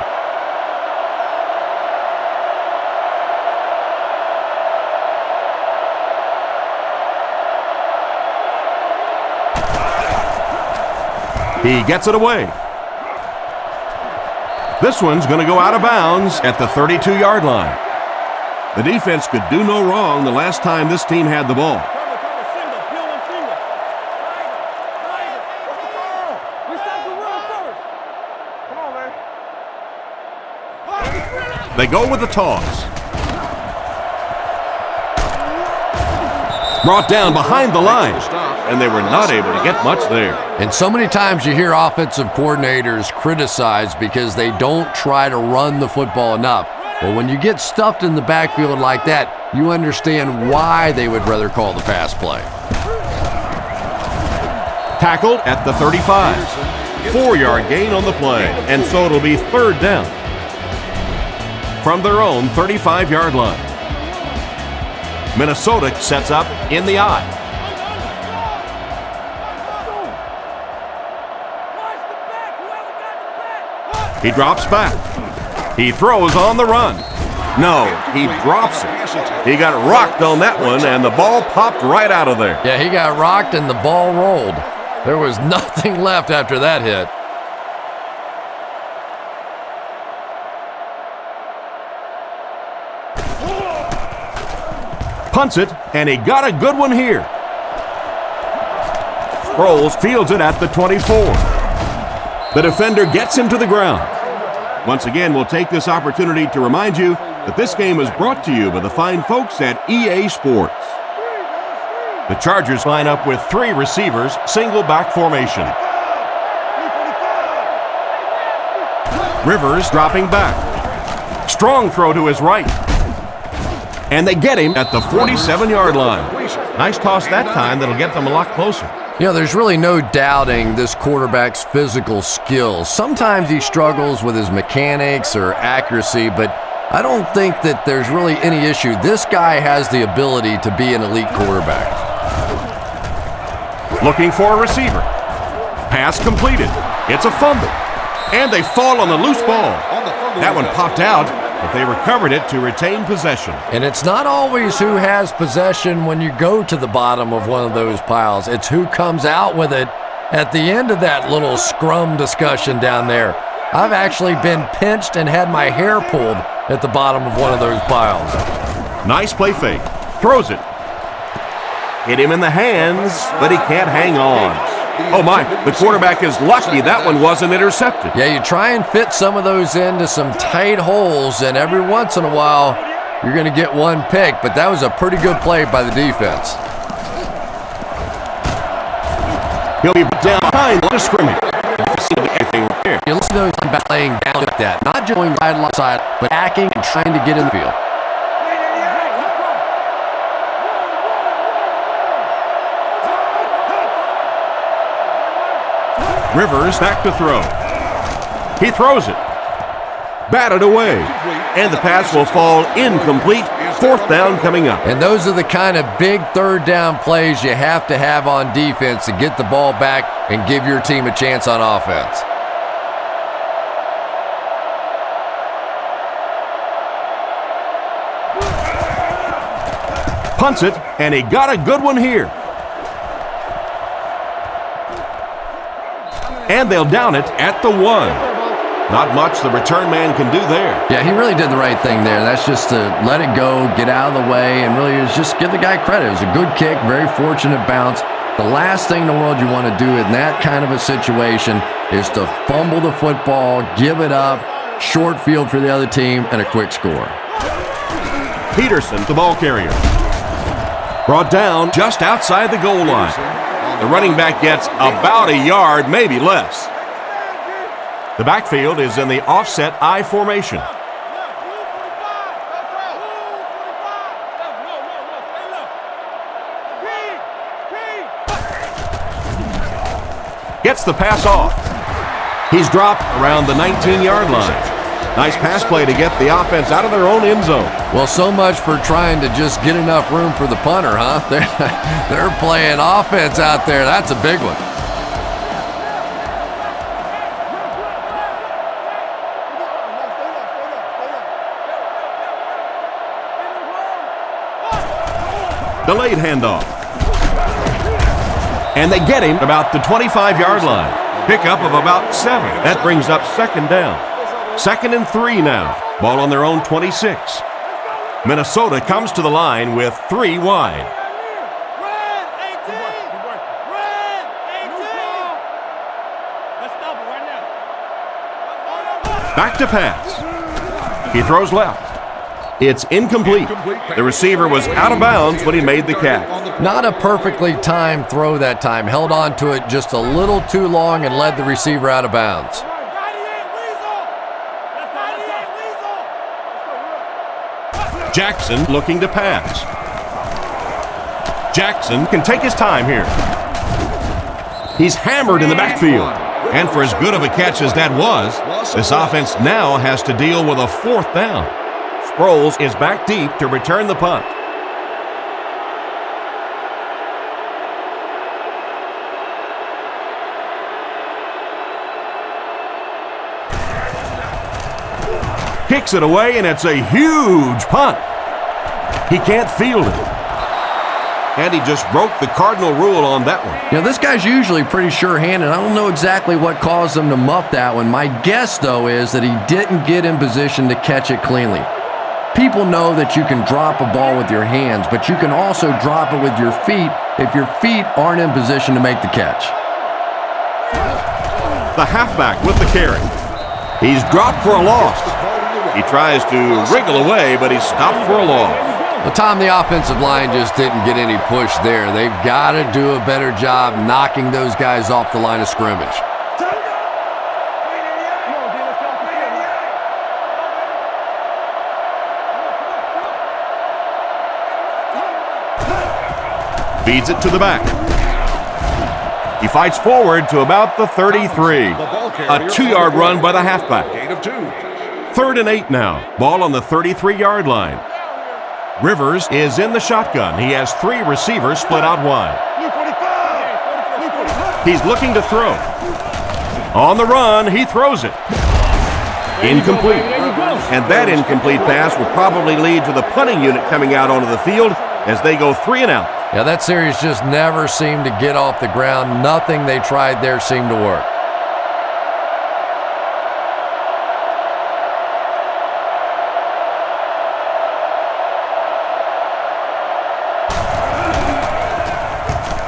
He gets it away. This one's going to go out of bounds at the 32-yard line. The defense could do no wrong the last time this team had the ball. They go with the toss. Brought down behind the line, and they were not able to get much there. And so many times you hear offensive coordinators criticized because they don't try to run the football enough. Well, when you get stuffed in the backfield like that, you understand why they would rather call the pass play. Tackled at the 35. 4-yard gain on the play, and so it'll be 3rd down. From their own 35-yard line. Minnesota sets up in the I. He drops back. He throws on the run. No, he drops it. He got rocked on that one, and the ball popped right out of there. Yeah, he got rocked and the ball rolled. There was nothing left after that hit. Punts it, and he got a good one here. Sproles fields it at the 24. The defender gets him to the ground. Once again, we'll take this opportunity to remind you that this game is brought to you by the fine folks at EA Sports. The Chargers line up with 3 receivers, single back formation. Rivers dropping back. Strong throw to his right. And they get him at the 47-yard line. Nice toss that time that'll get them a lot closer. You know, there's really no doubting this quarterback's physical skills. Sometimes he struggles with his mechanics or accuracy, but I don't think that there's really any issue. This guy has the ability to be an elite quarterback. Looking for a receiver. Pass completed. It's a fumble. And they fall on the loose ball. That one popped out, but they recovered it to retain possession. And it's not always who has possession when you go to the bottom of one of those piles. It's who comes out with it at the end of that little scrum discussion down there. I've actually been pinched and had my hair pulled at the bottom of one of those piles. Nice play fake. Throws it. Hit him in the hands, but he can't hang on. Oh my, the quarterback is lucky that one wasn't intercepted. Yeah, you try and fit some of those into some tight holes, and every once in a while, you're going to get one pick, but that was a pretty good play by the defense. He'll be down behind the scrimmage. You listen to those laying down at that, not just going right alongside, but hacking and trying to get in the field. Rivers back to throw. He throws it. Batted away. And the pass will fall incomplete. 4th down coming up. And those are the kind of big 3rd down plays you have to have on defense to get the ball back and give your team a chance on offense. Punts it, and he got a good one here. And they'll down it at the 1. Not much the return man can do there. Yeah, he really did the right thing there. That's just to let it go, get out of the way, and really just give the guy credit. It was a good kick, very fortunate bounce. The last thing in the world you want to do in that kind of a situation is to fumble the football, give it up, short field for the other team, and a quick score. Peterson, the ball carrier. Brought down just outside the goal line. The running back gets about a yard, maybe less. The backfield is in the offset I formation. Gets the pass off. He's dropped around the 19-yard line. Nice pass play to get the offense out of their own end zone. Well, so much for trying to just get enough room for the punter, huh? They're playing offense out there. That's a big one. Delayed handoff. And they get him about the 25-yard line. Pickup of about 7. That brings up 2nd down. 2nd and 3 now. Ball on their own 26. Minnesota comes to the line with 3 wide. Back to pass. He throws left. It's incomplete. The receiver was out of bounds when he made the catch. Not a perfectly timed throw that time. Held on to it just a little too long and led the receiver out of bounds. Jackson looking to pass. Jackson can take his time here. He's hammered in the backfield. And for as good of a catch as that was, this offense now has to deal with a 4th down. Sproles is back deep to return the punt. Kicks it away, and it's a huge punt. He can't field it. And he just broke the cardinal rule on that one. You know, this guy's usually pretty sure-handed. I don't know exactly what caused him to muff that one. My guess, though, is that he didn't get in position to catch it cleanly. People know that you can drop a ball with your hands, but you can also drop it with your feet if your feet aren't in position to make the catch. The halfback with the carry. He's dropped for a loss. He tries to wriggle away, but he's stopped for a loss. Well, Tom, the offensive line just didn't get any push there. They've got to do a better job knocking those guys off the line of scrimmage. Feeds it to the back. He fights forward to about the 33. A 2-yard run by the halfback. Gain of 2. 3rd and 8 now. Ball on the 33-yard line. Rivers is in the shotgun. He has 3 receivers split out wide. He's looking to throw. On the run, he throws it. Incomplete. And that incomplete pass will probably lead to the punting unit coming out onto the field as they go 3 and out. Yeah, that series just never seemed to get off the ground. Nothing they tried there seemed to work.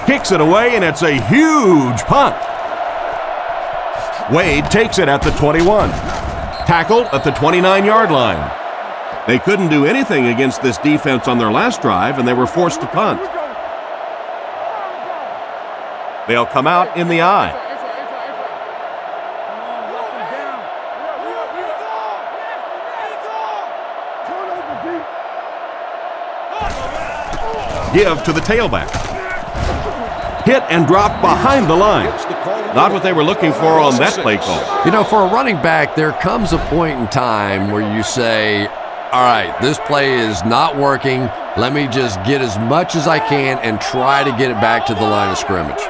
Kicks it away, and it's a huge punt. Wade takes it at the 21. Tackled at the 29-yard line. They couldn't do anything against this defense on their last drive, and they were forced to punt. They'll come out in the eye. Give to the tailback. Hit and drop behind the line. Not what they were looking for on that play call. You know, for a running back, there comes a point in time where you say, all right, this play is not working. Let me just get as much as I can and try to get it back to the line of scrimmage.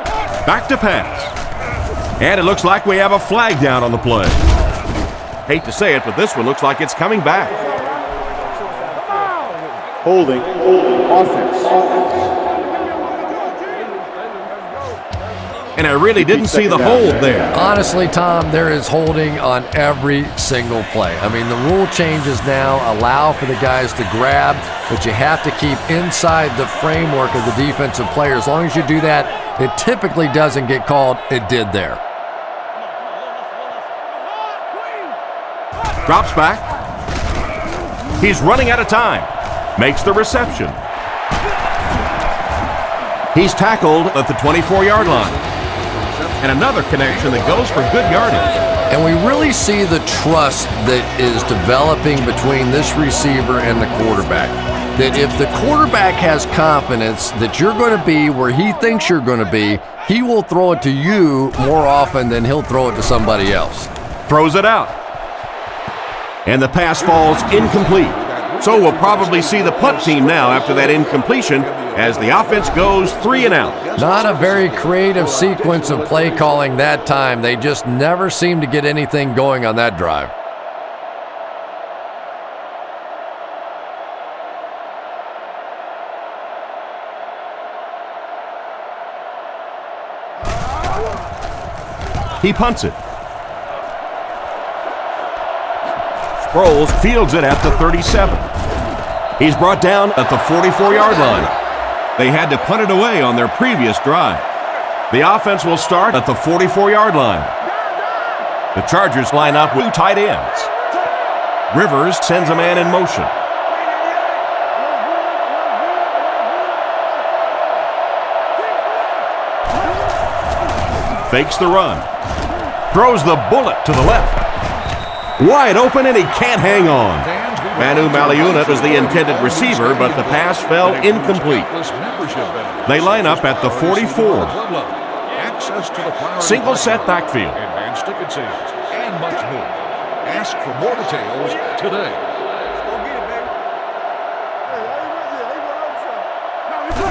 Back to pass. And it looks like we have a flag down on the play. Hate to say it, but this one looks like it's coming back. Holding. Offense. And I really didn't see the hold there. Honestly, Tom, there is holding on every single play. I mean, the rule changes now allow for the guys to grab, but you have to keep inside the framework of the defensive player. As long as you do that, it typically doesn't get called. It did there. Drops back. He's running out of time. Makes the reception. He's tackled at the 24-yard line. And another connection that goes for good yardage. And we really see the trust that is developing between this receiver and the quarterback. That if the quarterback has confidence that you're going to be where he thinks you're going to be, he will throw it to you more often than he'll throw it to somebody else. Throws it out. And the pass falls incomplete. So we'll probably see the punt team now after that incompletion as the offense goes 3 and out. Not a very creative sequence of play calling that time. They just never seem to get anything going on that drive. He punts it. Sproles fields it at the 37. He's brought down at the 44-yard line. They had to punt it away on their previous drive. The offense will start at the 44-yard line. The Chargers line up with 2 tight ends. Rivers sends a man in motion. Fakes the run. Throws the bullet to the left. Wide open, and he can't hang on. Manu Maliuna was the intended receiver, but the pass fell incomplete. They line up at the 44. Single set backfield. Advanced ticket sales and much more. Ask for more details today.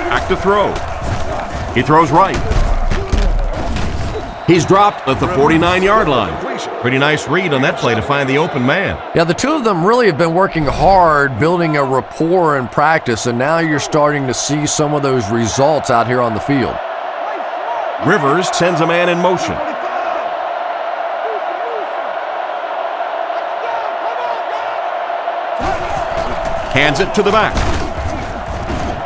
Back to throw. He throws right. He's dropped at the 49-yard line. Pretty nice read on that play to find the open man. Yeah, the two of them really have been working hard, building a rapport in practice, and now you're starting to see some of those results out here on the field. Rivers sends a man in motion. Hands it to the back.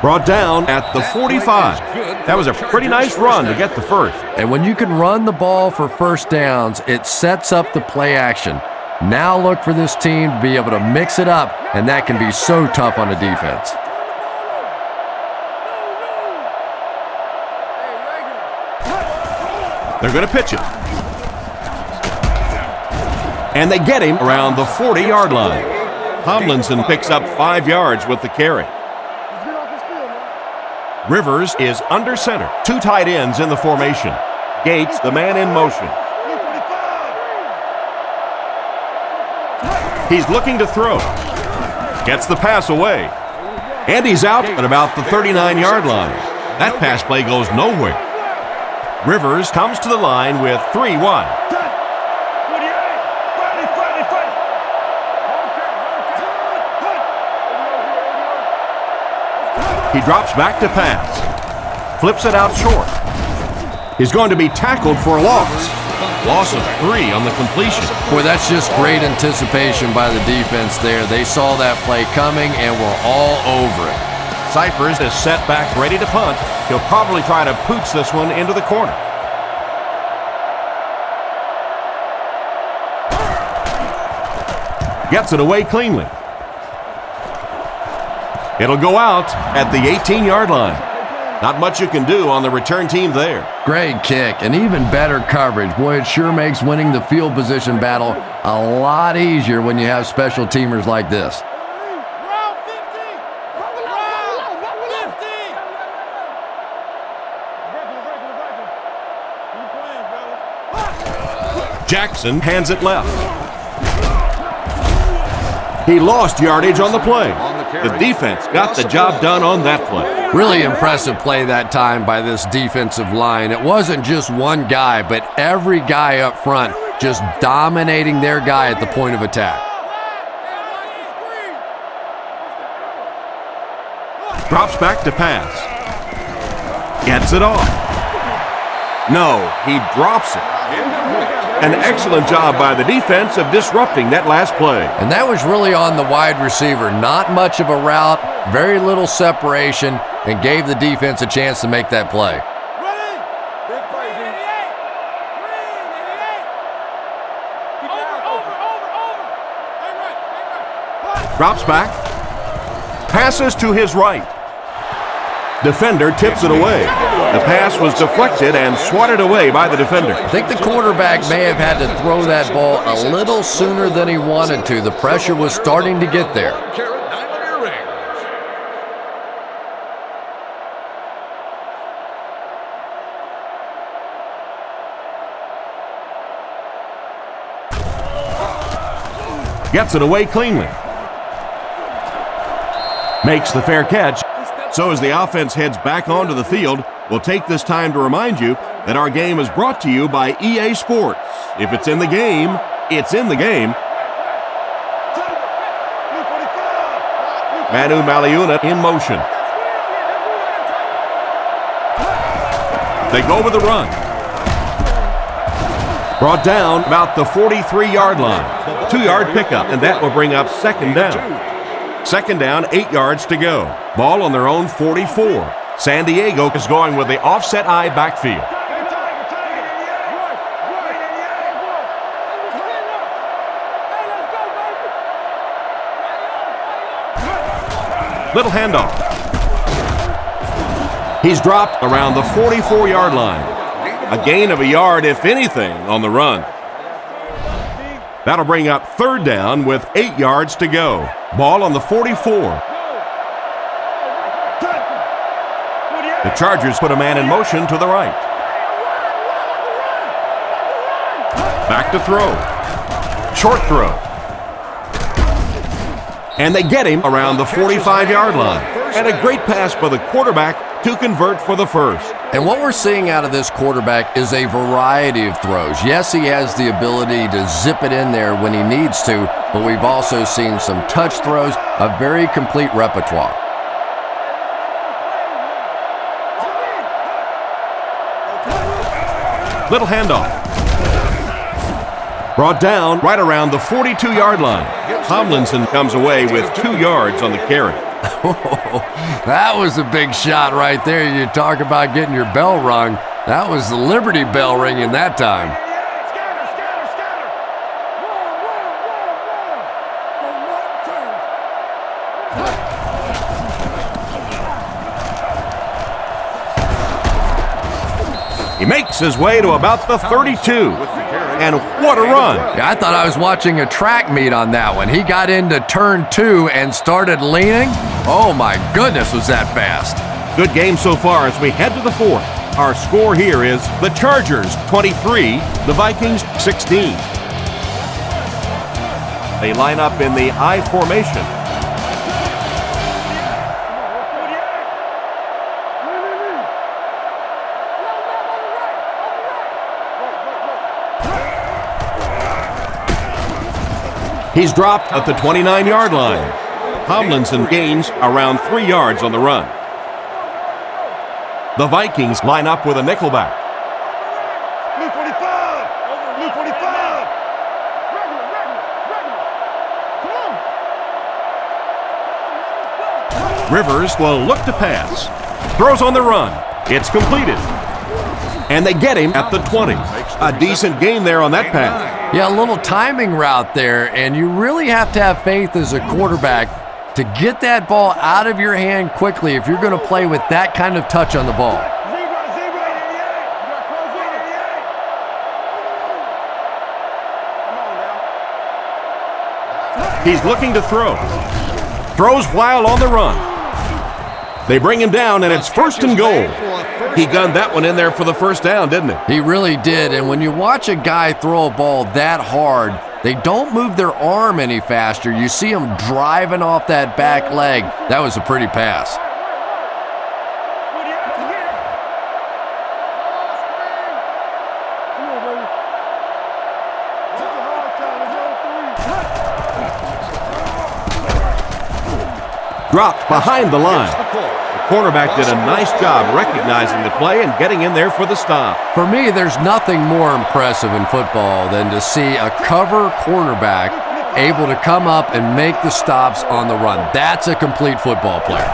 Brought down at the 45. That was a pretty nice run to get the first. And when you can run the ball for first downs, it sets up the play action. Now look for this team to be able to mix it up, and that can be so tough on a defense. They're going to pitch it. And they get him around the 40-yard line. Tomlinson picks up 5 yards with the carry. Rivers is under center. 2 tight ends in the formation. Gates, the man in motion. He's looking to throw. Gets the pass away. And he's out at about the 39-yard line. That pass play goes nowhere. Rivers comes to the line with 3 wide. He drops back to pass. Flips it out short. He's going to be tackled for a loss. Loss of 3 on the completion. Boy, that's just great anticipation by the defense there. They saw that play coming and were all over it. Cyphers is set back ready to punt. He'll probably try to pooch this one into the corner. Gets it away cleanly. It'll go out at the 18-yard line. Not much you can do on the return team there. Great kick and even better coverage. Boy, it sure makes winning the field position battle a lot easier when you have special teamers like this. Jackson hands it left. He lost yardage on the play. The defense got the job done on that play. Really impressive play that time by this defensive line. It wasn't just one guy, but every guy up front just dominating their guy at the point of attack. Drops back to pass. Gets it off. No, he drops it. An excellent job by the defense of disrupting that last play. And that was really on the wide receiver. Not much of a route, very little separation, and gave the defense a chance to make that play. Drops back. Passes to his right. Defender tips it away. The pass was deflected and swatted away by the defender. I think the quarterback may have had to throw that ball a little sooner than he wanted to. The pressure was starting to get there. Gets it away cleanly. Makes the fair catch. So as the offense heads back onto the field, we'll take this time to remind you that our game is brought to you by EA Sports. If it's in the game, it's in the game. Manu Maliuna in motion. They go with the run. Brought down about the 43-yard line. 2-yard pickup, and that will bring up second down. Second down, 8 yards to go. Ball on their own 44. San Diego is going with the offset eye backfield. Little handoff. He's dropped around the 44-yard line. A gain of a yard, if anything, on the run. That'll bring up third down with 8 yards to go. Ball on the 44. The Chargers put a man in motion to the right. Back to throw. Short throw. And they get him around the 45-yard line. And a great pass by the quarterback to convert for the first. And what we're seeing out of this quarterback is a variety of throws. Yes, he has the ability to zip it in there when he needs to, but we've also seen some touch throws, a very complete repertoire. Little handoff. Brought down right around the 42-yard line. Tomlinson comes away with 2 yards on the carry. That was a big shot right there. You talk about getting your bell rung. That was the Liberty Bell ringing that time. He makes his way to about the 32. And what a run. Yeah, I thought I was watching a track meet on that one. He got into turn 2 and started leaning. Oh my goodness, was that fast. Good game so far as we head to the fourth. Our score here is the Chargers 23, the Vikings 16. They line up in the I formation. He's dropped at the 29-yard line. Tomlinson gains around 3 yards on the run. The Vikings line up with a nickelback. Blue 45! Blue 45! Rivers will look to pass. Throws on the run. It's completed. And they get him at the 20. A decent gain there on that pass. Yeah, a little timing route there, and you really have to have faith as a quarterback to get that ball out of your hand quickly if you're going to play with that kind of touch on the ball. He's looking to throw. Throws while on the run. They bring him down, and it's 1st and goal. He gunned that one in there for the first down, didn't he? He really did, and when you watch a guy throw a ball that hard, they don't move their arm any faster. You see him driving off that back leg. That was a pretty pass. Dropped behind the line. The cornerback did a nice job recognizing the play and getting in there for the stop. For me, there's nothing more impressive in football than to see a cover cornerback able to come up and make the stops on the run. That's a complete football player.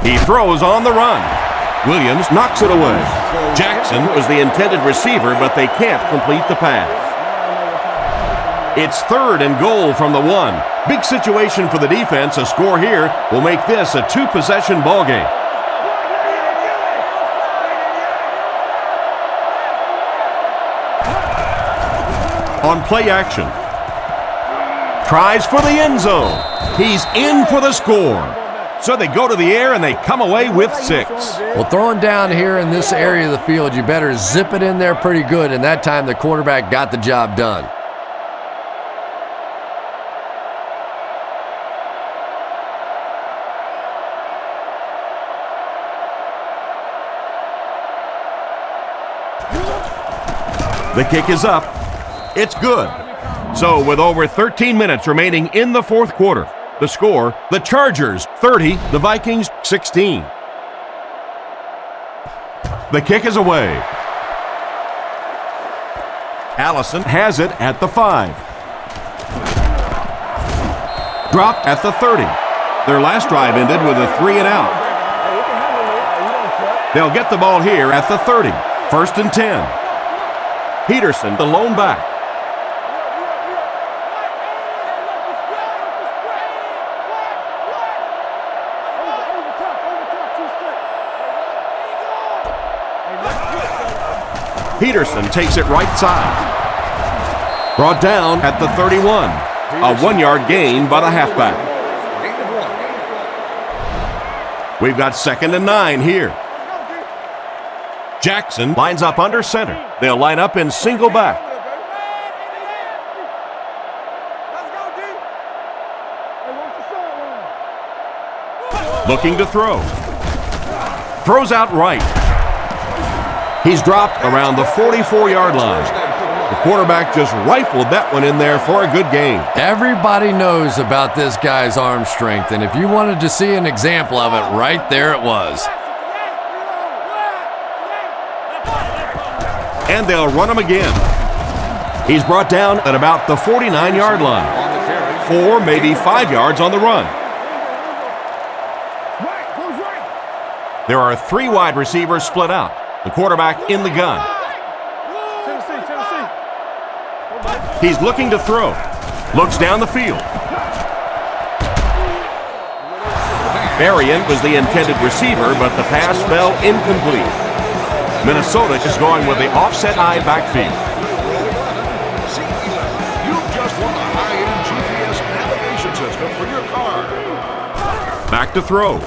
He throws on the run. Williams knocks it away. Jackson was the intended receiver, but they can't complete the pass. It's 3rd and goal from the 1. Big situation for the defense. A score here will make this a 2-possession ball game. On play action. Tries for the end zone. He's in for the score. So they go to the air and they come away with 6. Well, throwing down here in this area of the field, you better zip it in there pretty good, and that time the quarterback got the job done. The kick is up. It's good. So with over 13 minutes remaining in the fourth quarter, the score, the Chargers 30, the Vikings 16. The kick is away. Allison has it at the 5. Dropped at the 30. Their last drive ended with a 3 and out. They'll get the ball here at the 30. 1st and 10. Peterson, the lone back. Peterson takes it right side. Brought down at the 31. A 1-yard gain by the halfback. We've got 2nd and 9 here. Jackson lines up under center. They'll line up in single back. Looking to throw. Throws out right. He's dropped around the 44-yard line. The quarterback just rifled that one in there for a good gain. Everybody knows about this guy's arm strength, and if you wanted to see an example of it, right there it was. And they'll run him again. He's brought down at about the 49-yard line. 4, maybe 5 yards on the run. There are 3 wide receivers split out. The quarterback in the gun. He's looking to throw. Looks down the field. Varian was the intended receiver, but the pass fell incomplete. Minnesota is going with the offset eye backfield. You've just won a high-end GPS navigation system for your car. Back to throw.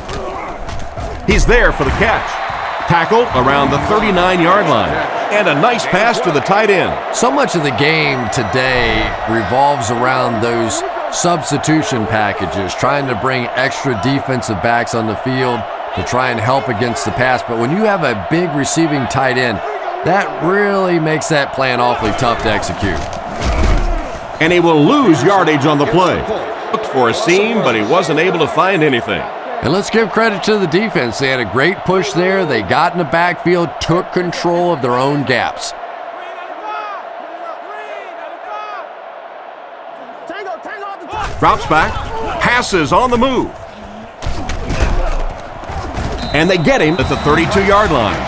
He's there for the catch. Tackle around the 39-yard line. And a nice pass to the tight end. So much of the game today revolves around those substitution packages, trying to bring extra defensive backs on the field to try and help against the pass. But when you have a big receiving tight end, that really makes that plan awfully tough to execute. And he will lose yardage on the play. Looked for a seam, but he wasn't able to find anything. And let's give credit to the defense. They had a great push there. They got in the backfield, took control of their own gaps. Drops back, passes on the move. And they get him at the 32-yard line.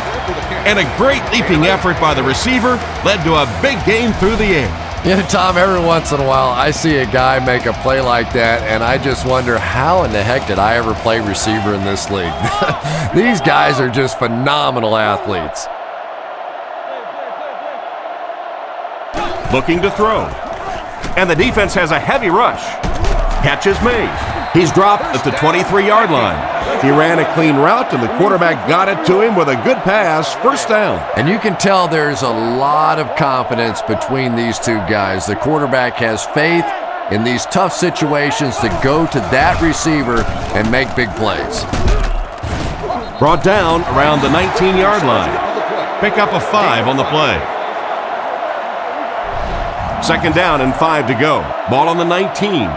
And a great leaping effort by the receiver led to a big gain through the air. You know, Tom, every once in a while I see a guy make a play like that, and I just wonder, how in the heck did I ever play receiver in this league? These guys are just phenomenal athletes. Looking to throw. And the defense has a heavy rush. Catch is made. He's dropped at the 23-yard line. He ran a clean route, and the quarterback got it to him with a good pass, first down. And you can tell there's a lot of confidence between these two guys. The quarterback has faith in these tough situations to go to that receiver and make big plays. Brought down around the 19-yard line. Pick up a 5 on the play. Second down and 5 to go. Ball on the 19.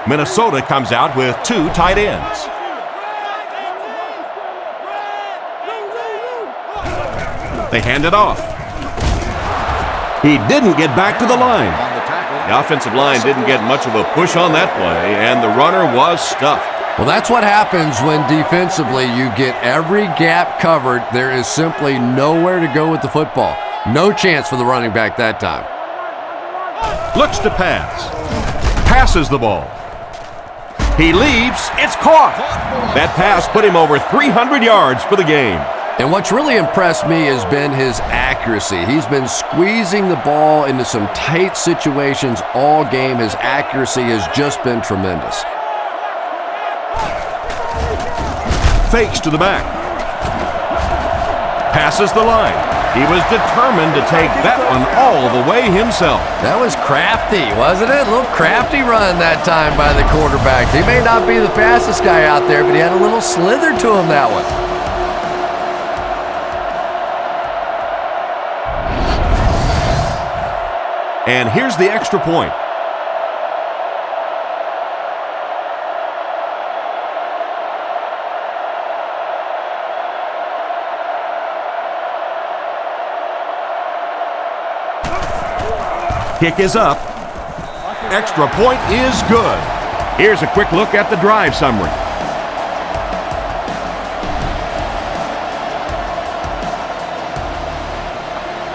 Minnesota comes out with 2 tight ends. They hand it off. He didn't get back to the line. The offensive line didn't get much of a push on that play, and the runner was stuffed. Well, that's what happens when defensively you get every gap covered. There is simply nowhere to go with the football. No chance for the running back that time. Looks to pass. Passes the ball. He leaps. It's caught. That pass put him over 300 yards for the game. And what's really impressed me has been his accuracy. He's been squeezing the ball into some tight situations all game. His accuracy has just been tremendous. Fakes to the back. Passes the line. He was determined to take that one all the way himself. That was crafty, wasn't it? A little crafty run that time by the quarterback. He may not be the fastest guy out there, but he had a little slither to him that one. And here's the extra point. Kick is up. Extra point is good. Here's a quick look at the drive summary.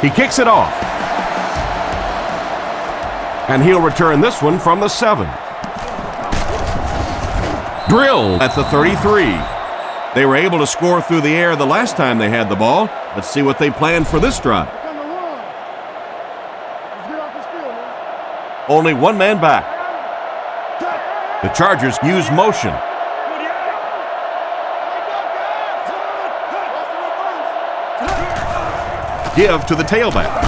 He kicks it off. And he'll return this one from the 7. Drill at the 33. They were able to score through the air the last time they had the ball. Let's see what they planned for this drive. Only one man back. The Chargers use motion. Give to the tailback.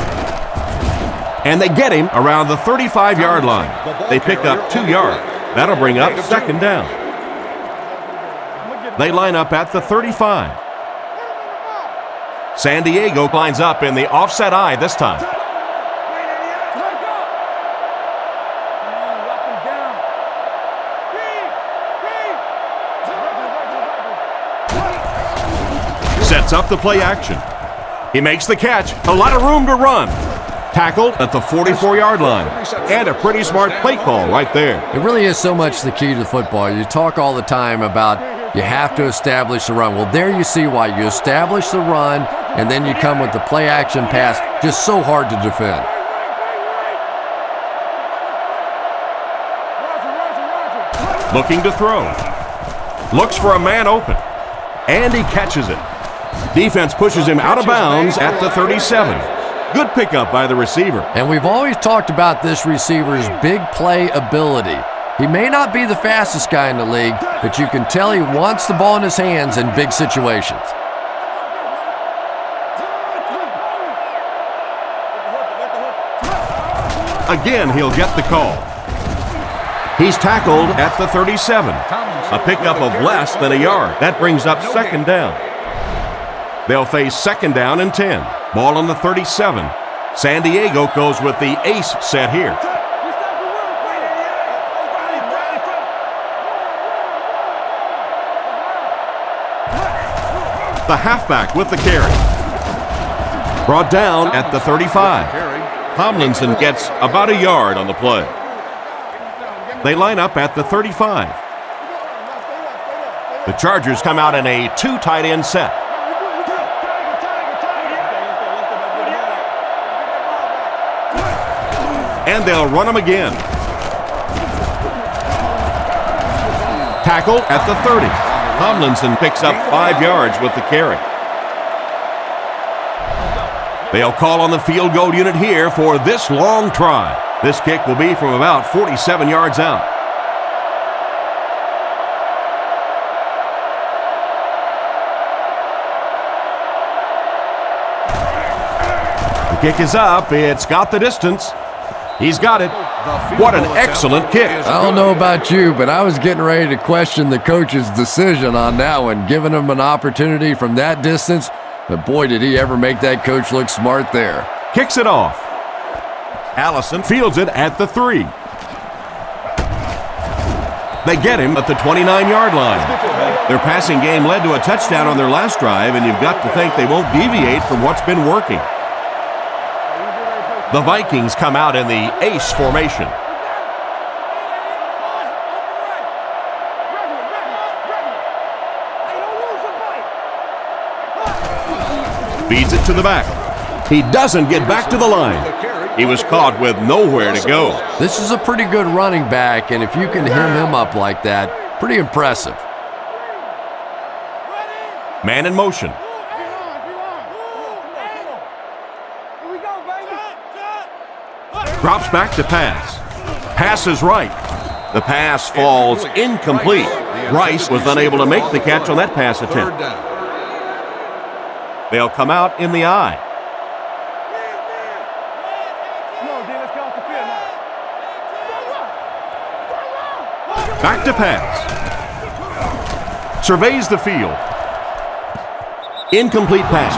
And they get him around the 35-yard line. They pick up 2 yards. That'll bring up second down. They line up at the 35. San Diego lines up in the offset eye this time. Sets up the play action. He makes the catch. A lot of room to run. Tackled at the 44-yard line. And a pretty smart play call right there. It really is so much the key to the football. You talk all the time about you have to establish the run. Well, there you see why. You establish the run, and then you come with the play action pass. Just so hard to defend. Looking to throw. Looks for a man open. And he catches it. Defense pushes him out of bounds at the 37. Good pickup by the receiver. And we've always talked about this receiver's big play ability. He may not be the fastest guy in the league, but you can tell he wants the ball in his hands in big situations. Again, he'll get the call. He's tackled at the 37. A pickup of less than a yard. That brings up second down. They'll face second down and 10. Ball on the 37. San Diego goes with the ace set here. The halfback with the carry. Brought down at the 35. Tomlinson gets about a yard on the play. They line up at the 35. The Chargers come out in a two tight end set. And they'll run him again. Tackle at the 30. Tomlinson picks up 5 yards with the carry. They'll call on the field goal unit here for this long try. This kick will be from about 47 yards out. The kick is up. It's got the distance. He's got it. What an excellent kick. I don't know about you, but I was getting ready to question the coach's decision on that one, giving him an opportunity from that distance. But boy, did he ever make that coach look smart there. Kicks it off. Allison fields it at the 3. They get him at the 29-yard line. Their passing game led to a touchdown on their last drive, and you've got to think they won't deviate from what's been working. The Vikings come out in the ace formation. Feeds it to the back. He doesn't get back to the line. He was caught with nowhere to go. This is a pretty good running back, and if you can hem him up like that, pretty impressive. Man in motion. Drops back to pass. Pass is right. The pass falls incomplete. Rice was unable to make the catch on that pass attempt. They'll come out in the eye. Back to pass. Surveys the field. Incomplete pass.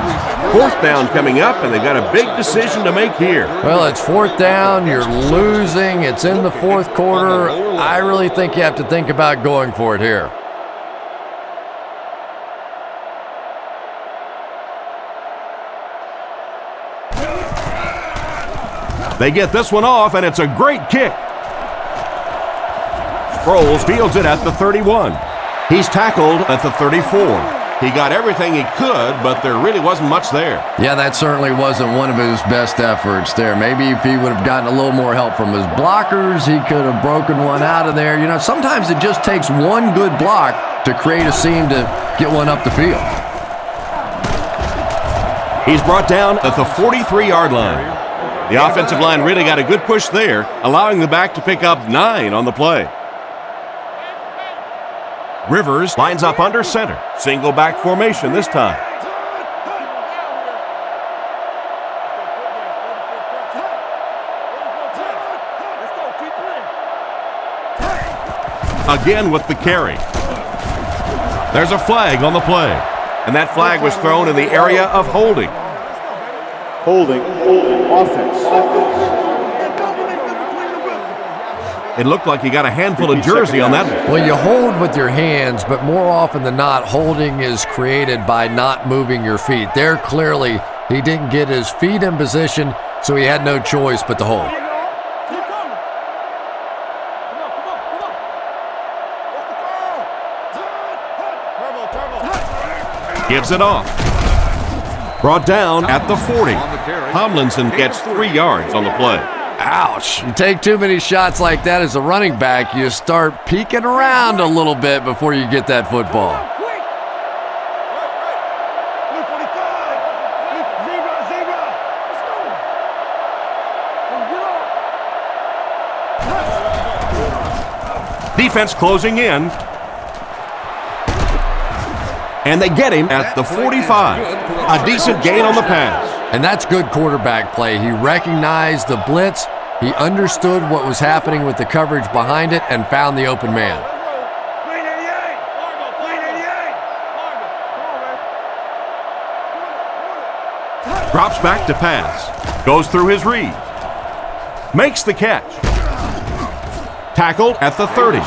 4th down coming up, and they've got a big decision to make here. Well, it's 4th down. You're losing. It's in the 4th quarter. I really think you have to think about going for it here. They get this one off, and it's a great kick. Sproles fields it at the 31. He's tackled at the 34. He got everything he could, but there really wasn't much there. Yeah, that certainly wasn't one of his best efforts there. Maybe if he would have gotten a little more help from his blockers, he could have broken one out of there. You know, sometimes it just takes one good block to create a seam to get one up the field. He's brought down at the 43-yard line. The offensive line really got a good push there, allowing the back to pick up 9 on the play. Rivers lines up under center. Single back formation this time. Again with the carry. There's a flag on the play. And that flag was thrown in the area of holding. Holding. Offense. It looked like he got a handful of jersey on that one. Well, you hold with your hands, but more often than not, holding is created by not moving your feet. There, clearly, he didn't get his feet in position, so he had no choice but to hold. Gives it off. Brought down at the 40. Tomlinson gets 3 yards on the play. Ouch. You take too many shots like that as a running back, you start peeking around a little bit before you get that football. Defense closing in. And they get him at the 45. A decent gain on the pass. And that's good quarterback play. He recognized the blitz, he understood what was happening with the coverage behind it, and found the open man. Drops back to pass. Goes through his read. Makes the catch. Tackled at the 30.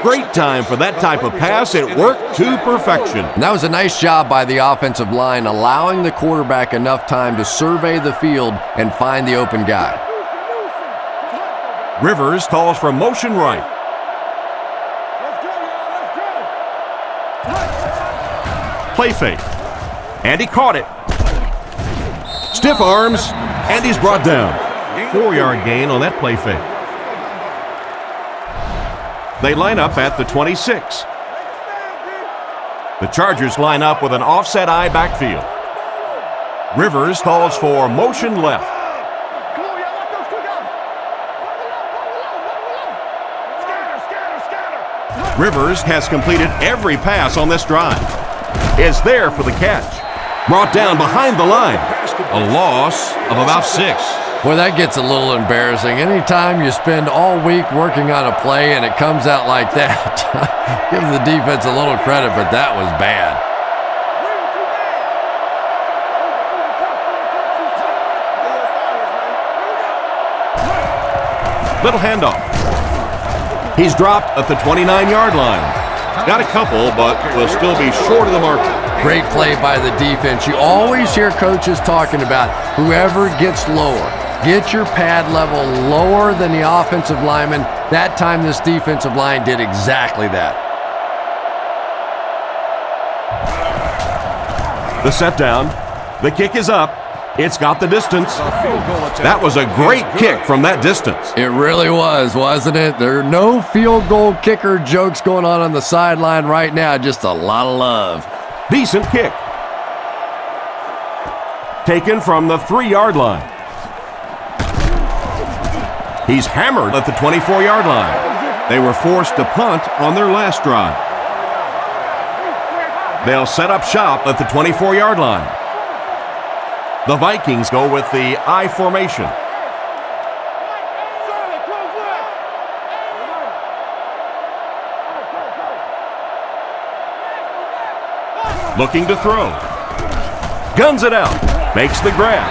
Great time for that type of pass. It worked to perfection. And that was a nice job by the offensive line, allowing the quarterback enough time to survey the field and find the open guy. Rivers calls for motion right. Play fake. And he caught it. Stiff arms, and he's brought down. 4-yard gain on that play fake. They line up at the 26. The Chargers line up with an offset eye backfield. Rivers calls for motion left. Rivers has completed every pass on this drive. Is there for the catch. Brought down behind the line. A loss of about 6. Boy, that gets a little embarrassing. Anytime you spend all week working on a play and it comes out like that, give the defense a little credit, but that was bad. Little handoff. He's dropped at the 29-yard line. Got a couple, but will still be short of the mark. Great play by the defense. You always hear coaches talking about whoever gets lower. Get your pad level lower than the offensive lineman. That time this defensive line did exactly that. The set down. The kick is up. It's got the distance. That was a great kick from that distance. It really was, wasn't it? There are no field goal kicker jokes going on the sideline right now. Just a lot of love. Decent kick. Taken from the 3-yard line. He's hammered at the 24-yard line. They were forced to punt on their last drive. They'll set up shop at the 24-yard line. The Vikings go with the I formation. Looking to throw. Guns it out. Makes the grab.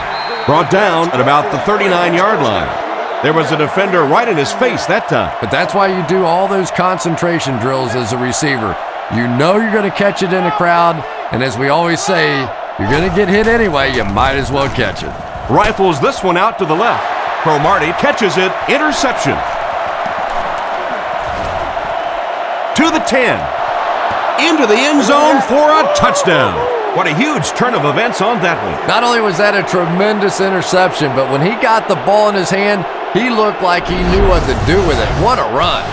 Brought down at about the 39-yard line. There was a defender right in his face that time. But that's why you do all those concentration drills as a receiver. You know you're going to catch it in a crowd, and as we always say, you're going to get hit anyway, you might as well catch it. Rifles this one out to the left. Cromartie catches it. Interception. To the 10. Into the end zone for a touchdown. What a huge turn of events on that one. Not only was that a tremendous interception, but when he got the ball in his hand, he looked like he knew what to do with it. What a run.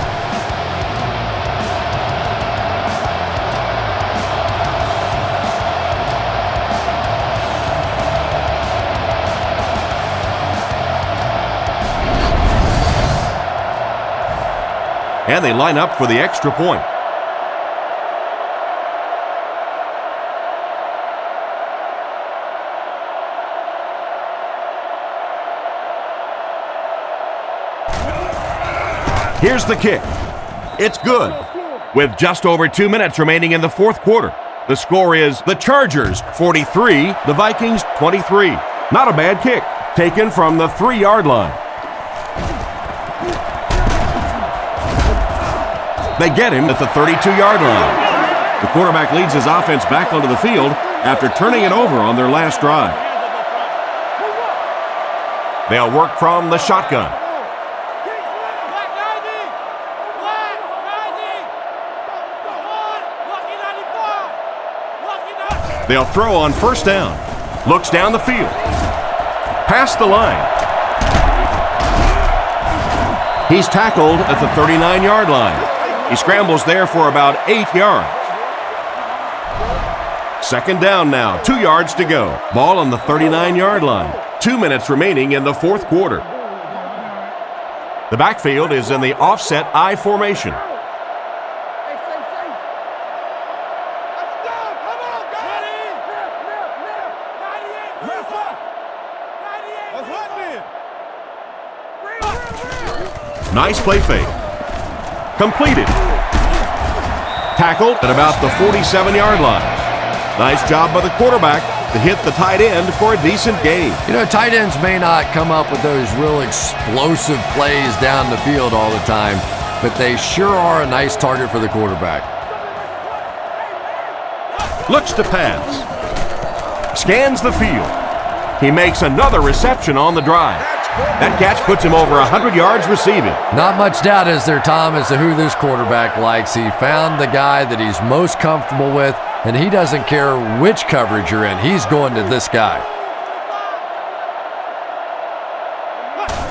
And they line up for the extra point. Here's the kick. It's good. With just over 2 minutes remaining in the fourth quarter, The score is the Chargers 43, the Vikings 23. Not a bad kick, taken from the 3-yard line. They get him at the 32-yard line. The quarterback leads his offense back onto the field after turning it over on their last drive. They'll work from the shotgun. They'll throw on first down. Looks down the field. Past the line. He's tackled at the 39-yard line. He scrambles there for about 8 yards. Second down now, 2 yards to go. Ball on the 39-yard line. 2 minutes remaining in the fourth quarter. The backfield is in the offset I formation. Nice play fake. Completed. Tackled at about the 47-yard line. Nice job by the quarterback to hit the tight end for a decent gain. You know, tight ends may not come up with those real explosive plays down the field all the time, but they sure are a nice target for the quarterback. Looks to pass. Scans the field. He makes another reception on the drive. That catch puts him over 100 yards receiving. Not much doubt is there, Tom, as to who this quarterback likes. He found the guy that he's most comfortable with, and he doesn't care which coverage you're in. He's going to this guy.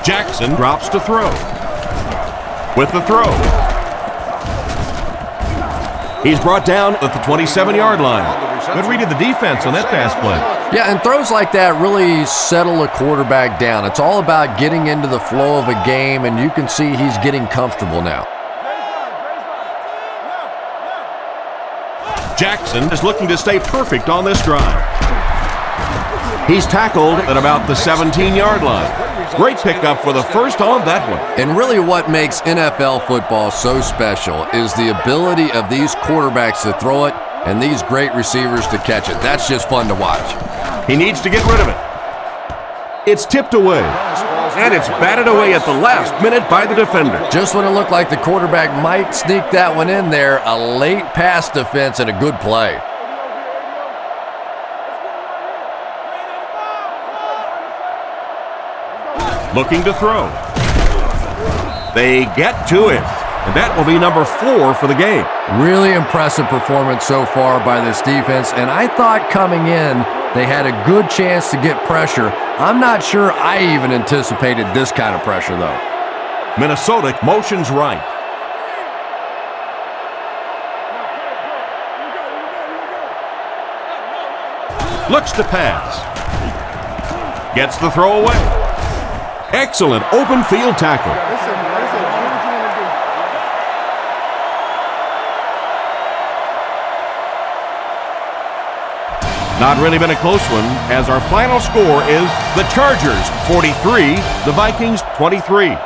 Jackson drops to throw. With the throw. He's brought down at the 27-yard line. Good read of the defense on that pass play. Yeah, and throws like that really settle a quarterback down. It's all about getting into the flow of a game, and you can see he's getting comfortable now. Jackson is looking to stay perfect on this drive. He's tackled at about the 17-yard line. Great pickup for the first on that one. And really what makes NFL football so special is the ability of these quarterbacks to throw it and these great receivers to catch it. That's just fun to watch. He needs to get rid of it. It's tipped away, and it's batted away at the last minute by the defender. Just when it looked like the quarterback might sneak that one in there, a late pass defense and a good play. Looking to throw. They get to it, and that will be number 4 for the game. Really impressive performance so far by this defense, and I thought coming in they had a good chance to get pressure. I'm not sure I even anticipated this kind of pressure, though. Minnesota motions right. Looks to pass. Gets the throw away. Excellent open field tackle. Not really been a close one, as our final score is the Chargers 43, the Vikings 23.